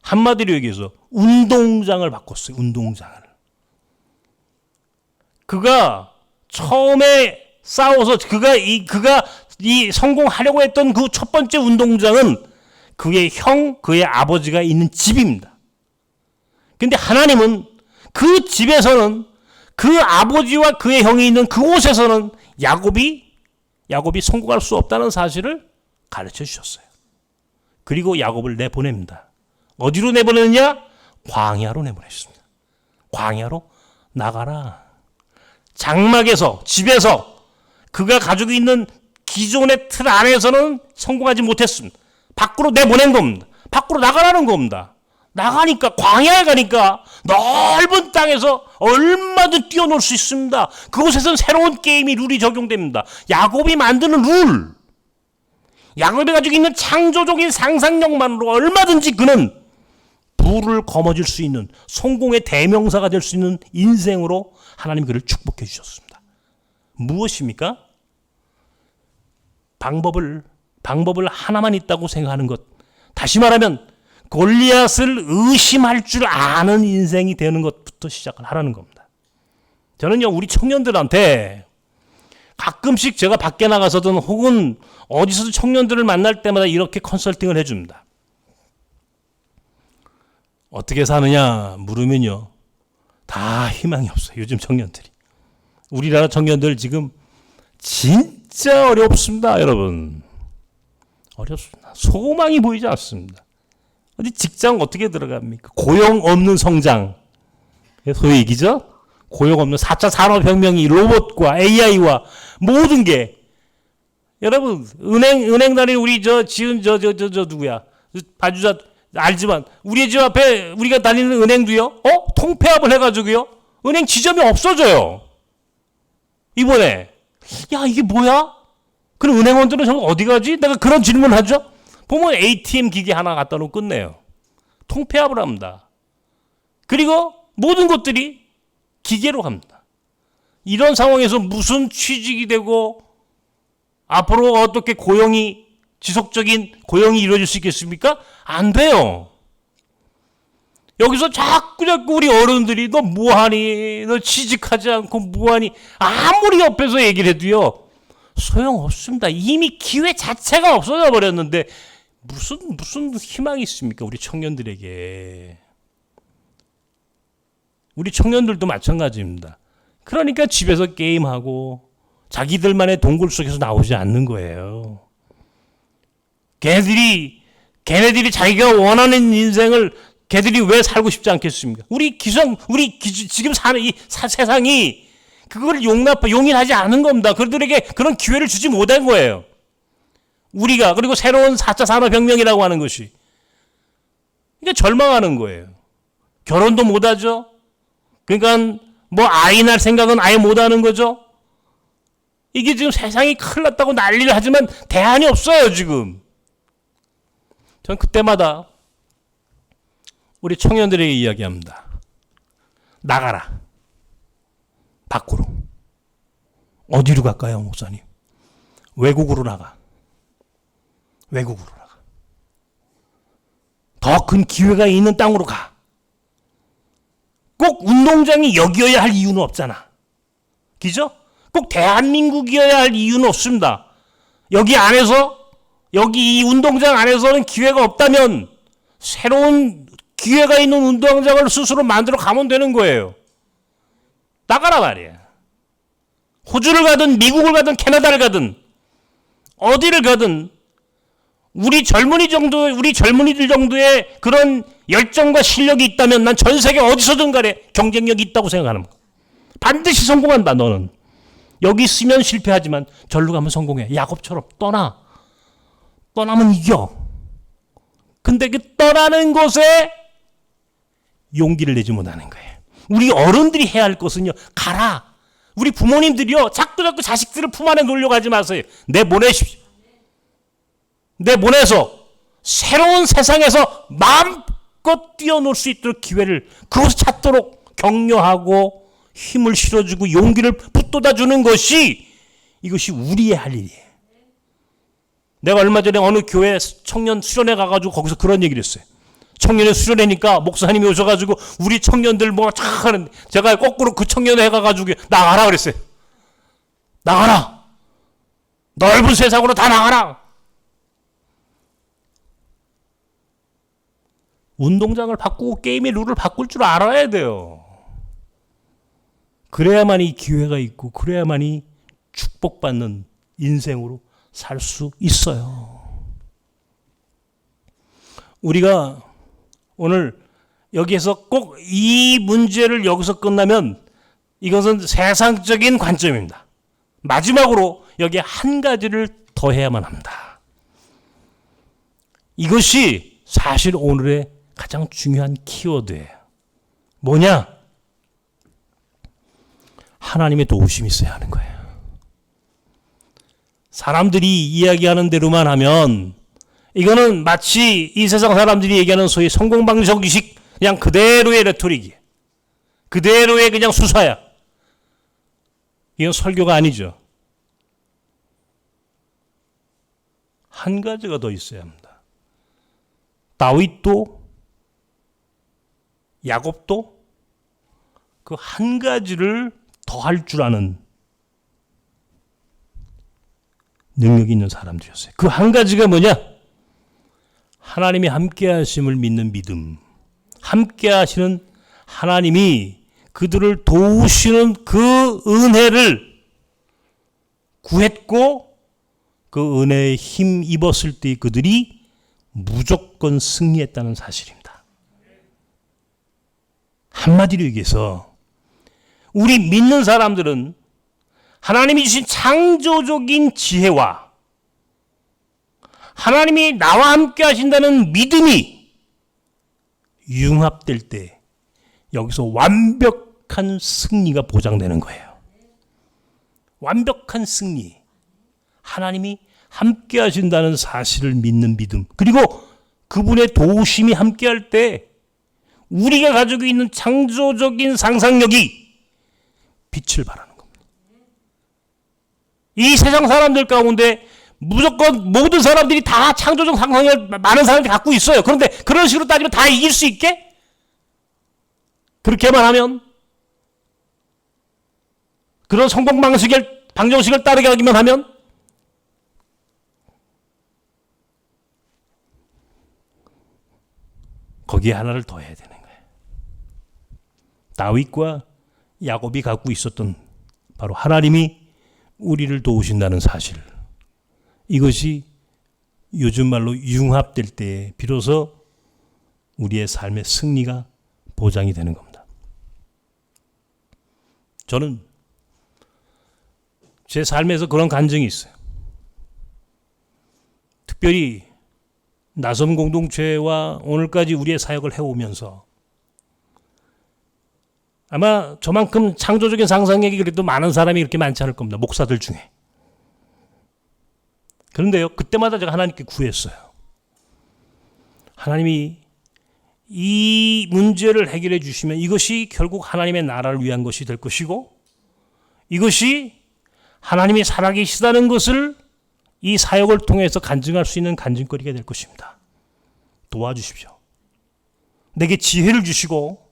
한마디로 얘기해서 운동장을 바꿨어요. 운동장을. 그가 처음에 싸워서 그가 성공하려고 했던 그 첫 번째 운동장은 그의 형, 그의 아버지가 있는 집입니다. 근데 하나님은 그 집에서는 그 아버지와 그의 형이 있는 그곳에서는 야곱이 성공할 수 없다는 사실을 가르쳐 주셨어요. 그리고 야곱을 내보냅니다. 어디로 내보냈느냐? 광야로 내보냈습니다. 광야로 나가라. 장막에서, 집에서 그가 가지고 있는 기존의 틀 안에서는 성공하지 못했습니다. 밖으로 내보낸 겁니다. 밖으로 나가라는 겁니다. 나가니까, 광야에 가니까 넓은 땅에서 얼마든 뛰어놀 수 있습니다. 그곳에서는 새로운 룰이 적용됩니다. 야곱이 만드는 룰, 야곱이 가지고 있는 창조적인 상상력만으로 얼마든지 그는 부를 거머쥘 수 있는 성공의 대명사가 될 수 있는 인생으로 하나님 그를 축복해 주셨습니다. 무엇입니까? 방법을 하나만 있다고 생각하는 것. 다시 말하면 골리앗을 의심할 줄 아는 인생이 되는 것부터 시작을 하라는 겁니다. 저는요, 우리 청년들한테 가끔씩 제가 밖에 나가서든 혹은 어디서든 청년들을 만날 때마다 이렇게 컨설팅을 해줍니다. 어떻게 사느냐 물으면요, 다 희망이 없어요. 요즘 청년들이. 우리나라 청년들 지금 진짜 어렵습니다, 여러분. 어렵습니다. 소망이 보이지 않습니다. 어디 직장 어떻게 들어갑니까? 고용 없는 성장. 소위 얘기죠? 고용 없는 4차 산업혁명이 로봇과 AI와 모든 게. 여러분, 은행 다니는 우리 지은 누구야? 바주자 알지만 우리 집 앞에 우리가 다니는 은행도요. 통폐합을 해가지고요. 은행 지점이 없어져요. 이번에. 야, 이게 뭐야? 그럼 은행원들은 저거 어디 가지? 내가 그런 질문을 하죠. 보면 ATM 기계 하나 갖다 놓고 끝내요. 통폐합을 합니다. 그리고 모든 것들이 기계로 갑니다. 이런 상황에서 무슨 취직이 되고 앞으로 어떻게 지속적인 고용이 이루어질 수 있겠습니까? 안 돼요. 여기서 자꾸 우리 어른들이 너 뭐하니? 너 취직하지 않고 뭐하니? 아무리 옆에서 얘기를 해도요. 소용없습니다. 이미 기회 자체가 없어져 버렸는데 무슨 희망이 있습니까? 우리 청년들에게. 우리 청년들도 마찬가지입니다. 그러니까 집에서 게임하고 자기들만의 동굴 속에서 나오지 않는 거예요. 걔네들이 자기가 원하는 인생을 걔들이 왜 살고 싶지 않겠습니까? 지금 사는 이 세상이 그걸 용인하지 않은 겁니다. 그들에게 그런 기회를 주지 못한 거예요. 우리가, 그리고 새로운 4차 산업혁명이라고 하는 것이. 그러니까 절망하는 거예요. 결혼도 못하죠. 그러니까 아이 낳을 생각은 아예 못하는 거죠. 이게 지금 세상이 큰일 났다고 난리를 하지만 대안이 없어요, 지금. 전 그때마다 우리 청년들에게 이야기합니다. 나가라. 밖으로. 어디로 갈까요, 목사님? 외국으로 나가. 외국으로 나가. 더 큰 기회가 있는 땅으로 가. 꼭 운동장이 여기여야 할 이유는 없잖아. 그죠? 꼭 대한민국이어야 할 이유는 없습니다. 여기 이 운동장 안에서는 기회가 없다면 새로운 기회가 있는 운동장을 스스로 만들어 가면 되는 거예요. 나가라 말이야. 호주를 가든 미국을 가든 캐나다를 가든 어디를 가든 우리 젊은이들 정도의 그런 열정과 실력이 있다면 난 전 세계 어디서든 간에 경쟁력이 있다고 생각하는 거야. 반드시 성공한다, 너는. 여기 있으면 실패하지만 절로 가면 성공해. 야곱처럼 떠나면 이겨. 근데 그 떠나는 곳에 용기를 내지 못하는 거예요. 우리 어른들이 해야 할 것은요, 가라. 우리 부모님들이요, 자꾸 자식들을 품 안에 놀려가지 마세요. 내보내십시오. 내보내서 새로운 세상에서 마음껏 뛰어놀 수 있도록 기회를 그것을 찾도록 격려하고 힘을 실어주고 용기를 북돋아주는 것이 이것이 우리의 할 일이에요. 내가 얼마 전에 어느 교회 청년 수련회 가가지고 거기서 그런 얘기를 했어요. 청년회 수련회니까 목사님이 오셔가지고 우리 청년들 하는데 제가 거꾸로 그 청년회 가가지고 나가라 그랬어요. 나가라. 넓은 세상으로 다 나가라. 운동장을 바꾸고 게임의 룰을 바꿀 줄 알아야 돼요. 그래야만이 기회가 있고 그래야만이 축복받는 인생으로 살 수 있어요. 우리가 오늘 여기에서 꼭 이 문제를 여기서 끝나면 이것은 세상적인 관점입니다. 마지막으로 여기에 한 가지를 더해야만 합니다. 이것이 사실 오늘의 가장 중요한 키워드예요. 뭐냐? 하나님의 도우심이 있어야 하는 거예요. 사람들이 이야기하는 대로만 하면 이거는 마치 이 세상 사람들이 얘기하는 소위 성공방정식 그냥 그대로의 레토릭이에요. 그대로의 그냥 수사야. 이건 설교가 아니죠. 한 가지가 더 있어야 합니다. 다윗도 야곱도 그 한 가지를 더 할 줄 아는 능력이 있는 사람들이었어요. 그 한 가지가 뭐냐? 하나님이 함께 하심을 믿는 믿음. 함께 하시는 하나님이 그들을 도우시는 그 은혜를 구했고 그 은혜에 힘 입었을 때 그들이 무조건 승리했다는 사실입니다. 한마디로 얘기해서 우리 믿는 사람들은 하나님이 주신 창조적인 지혜와 하나님이 나와 함께 하신다는 믿음이 융합될 때 여기서 완벽한 승리가 보장되는 거예요. 완벽한 승리. 하나님이 함께 하신다는 사실을 믿는 믿음. 그리고 그분의 도우심이 함께 할 때 우리가 가지고 있는 창조적인 상상력이 빛을 발하는 겁니다. 이 세상 사람들 가운데 무조건 모든 사람들이 다 창조적 상상을 많은 사람들이 갖고 있어요. 그런데 그런 식으로 따지면 다 이길 수 있게? 그렇게만 하면, 그런 성공 방정식을 따르게 하기만 하면, 거기에 하나를 더 해야 되는 거예요. 다윗과 야곱이 갖고 있었던 바로 하나님이 우리를 도우신다는 사실. 이것이 요즘 말로 융합될 때에 비로소 우리의 삶의 승리가 보장이 되는 겁니다. 저는 제 삶에서 그런 간증이 있어요. 특별히 나섬 공동체와 오늘까지 우리의 사역을 해오면서 아마 저만큼 창조적인 상상력이 그래도 많은 사람이 그렇게 많지 않을 겁니다. 목사들 중에. 그런데요, 그때마다 제가 하나님께 구했어요. 하나님이 이 문제를 해결해 주시면 이것이 결국 하나님의 나라를 위한 것이 될 것이고, 이것이 하나님이 살아계시다는 것을 이 사역을 통해서 간증할 수 있는 간증거리가 될 것입니다. 도와주십시오. 내게 지혜를 주시고,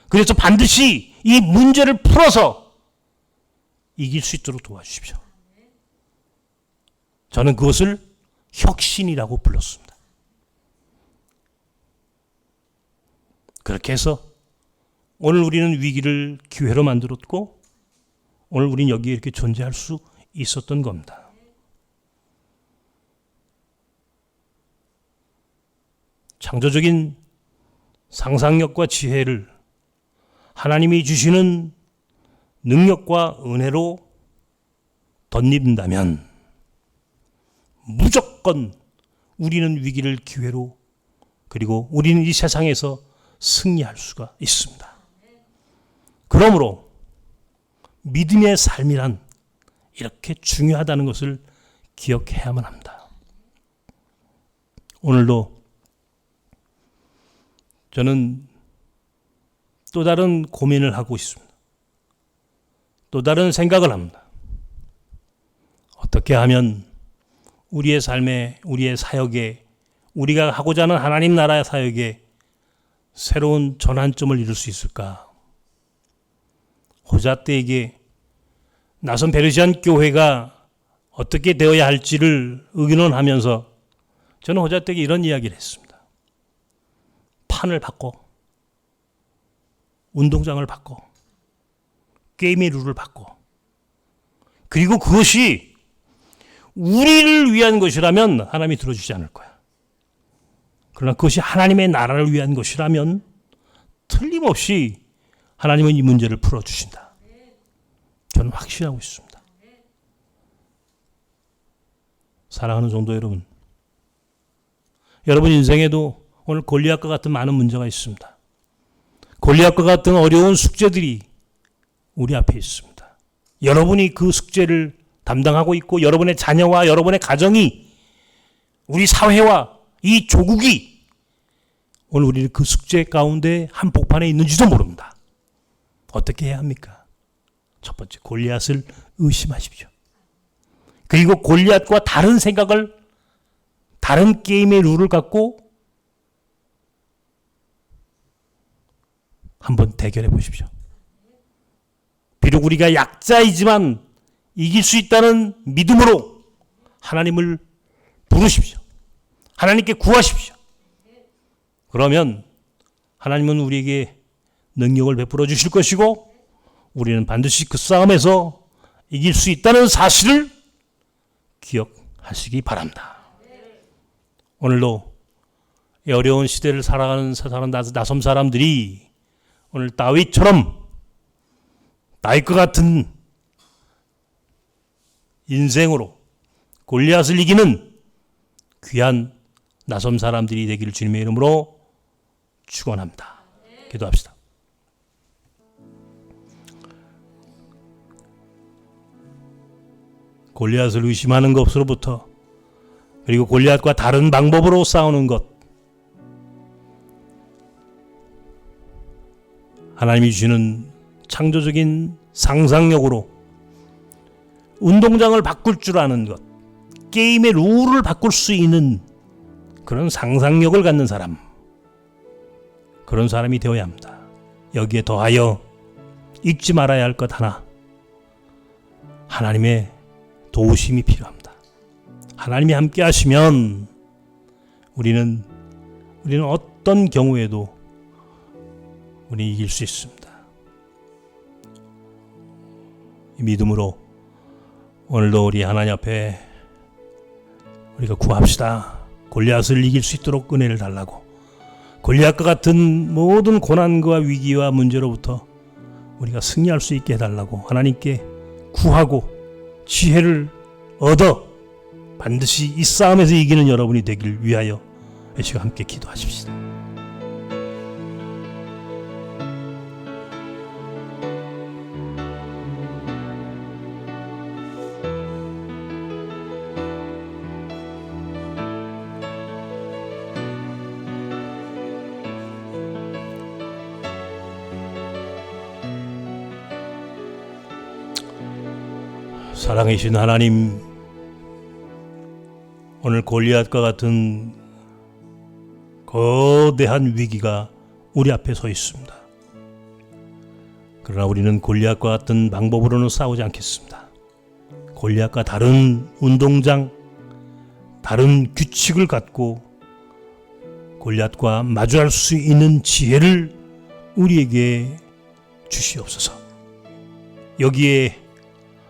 그래서 반드시 이 문제를 풀어서 이길 수 있도록 도와주십시오. 저는 그것을 혁신이라고 불렀습니다. 그렇게 해서 오늘 우리는 위기를 기회로 만들었고, 오늘 우리는 여기에 이렇게 존재할 수 있었던 겁니다. 창조적인 상상력과 지혜를 하나님이 주시는 능력과 은혜로 덧입는다면 무조건 우리는 위기를 기회로, 그리고 우리는 이 세상에서 승리할 수가 있습니다. 그러므로 믿음의 삶이란 이렇게 중요하다는 것을 기억해야만 합니다. 오늘도 저는 또 다른 고민을 하고 있습니다. 또 다른 생각을 합니다. 어떻게 하면 우리의 삶에, 우리의 사역에, 우리가 하고자 하는 하나님 나라의 사역에 새로운 전환점을 이룰 수 있을까? 호자떼에게 나선 베르시안 교회가 어떻게 되어야 할지를 의논하면서 저는 호자떼에게 이런 이야기를 했습니다. 판을 바꿔, 운동장을 바꿔, 게임의 룰을 바꿔. 그리고 그것이 우리를 위한 것이라면 하나님이 들어주지 않을 거야. 그러나 그것이 하나님의 나라를 위한 것이라면 틀림없이 하나님은 이 문제를 풀어주신다. 저는 확신하고 있습니다. 사랑하는 성도 여러분, 여러분 인생에도 오늘 골리앗과 같은 많은 문제가 있습니다. 골리앗과 같은 어려운 숙제들이 우리 앞에 있습니다. 여러분이 그 숙제를 담당하고 있고, 여러분의 자녀와 여러분의 가정이, 우리 사회와 이 조국이 오늘 우리는 그 숙제 가운데 한복판에 있는지도 모릅니다. 어떻게 해야 합니까? 첫 번째, 골리앗을 의심하십시오. 그리고 골리앗과 다른 생각을, 다른 게임의 룰을 갖고 한번 대결해 보십시오. 비록 우리가 약자이지만 이길 수 있다는 믿음으로 하나님을 부르십시오. 하나님께 구하십시오. 그러면 하나님은 우리에게 능력을 베풀어 주실 것이고, 우리는 반드시 그 싸움에서 이길 수 있다는 사실을 기억하시기 바랍니다. 오늘도 이 어려운 시대를 살아가는 나섬 사람들이 오늘 다윗처럼, 다윗과 같은 인생으로 골리앗을 이기는 귀한 나섬 사람들이 되기를 주님의 이름으로 축원합니다. 기도합시다. 골리앗을 의심하는 것으로부터, 그리고 골리앗과 다른 방법으로 싸우는 것, 하나님이 주시는 창조적인 상상력으로 운동장을 바꿀 줄 아는 것, 게임의 룰을 바꿀 수 있는 그런 상상력을 갖는 사람, 그런 사람이 되어야 합니다. 여기에 더하여 잊지 말아야 할 것 하나, 하나님의 도우심이 필요합니다. 하나님이 함께 하시면 우리는 어떤 경우에도 우리 이길 수 있습니다. 이 믿음으로 오늘도 우리 하나님 앞에 우리가 구합시다. 골리앗을 이길 수 있도록 은혜를 달라고, 골리앗과 같은 모든 고난과 위기와 문제로부터 우리가 승리할 수 있게 해달라고 하나님께 구하고 지혜를 얻어 반드시 이 싸움에서 이기는 여러분이 되길 위하여 이 시간 함께 기도하십시다. 사랑이신 하나님, 오늘 골리앗과 같은 거대한 위기가 우리 앞에 서 있습니다. 그러나 우리는 골리앗과 같은 방법으로는 싸우지 않겠습니다. 골리앗과 다른 운동장, 다른 규칙을 갖고 골리앗과 마주할 수 있는 지혜를 우리에게 주시옵소서. 여기에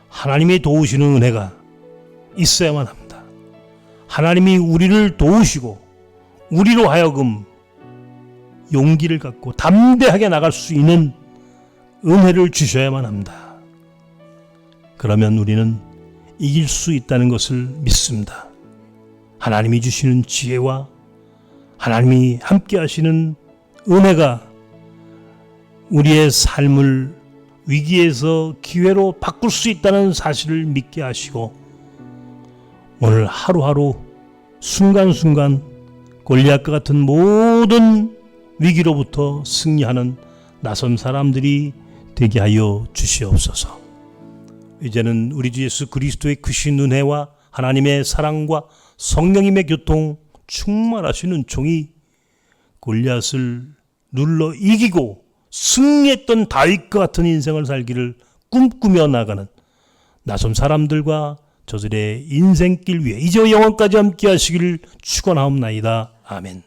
하나님이 도우시는 은혜가 있어야만 합니다. 하나님이 우리를 도우시고 우리로 하여금 용기를 갖고 담대하게 나갈 수 있는 은혜를 주셔야만 합니다. 그러면 우리는 이길 수 있다는 것을 믿습니다. 하나님이 주시는 지혜와 하나님이 함께 하시는 은혜가 우리의 삶을 위기에서 기회로 바꿀 수 있다는 사실을 믿게 하시고, 오늘 하루하루 순간순간 골리앗과 같은 모든 위기로부터 승리하는 나선 사람들이 되게 하여 주시옵소서. 이제는 우리 주 예수 그리스도의 크신 은혜와 하나님의 사랑과 성령님의 교통 충만하시는 종이 골리앗을 눌러 이기고 승리했던 다윗과 같은 인생을 살기를 꿈꾸며 나가는 나선 사람들과 저들의 인생길 위에 이제와 영원까지 함께 하시기를 축원하옵나이다. 아멘.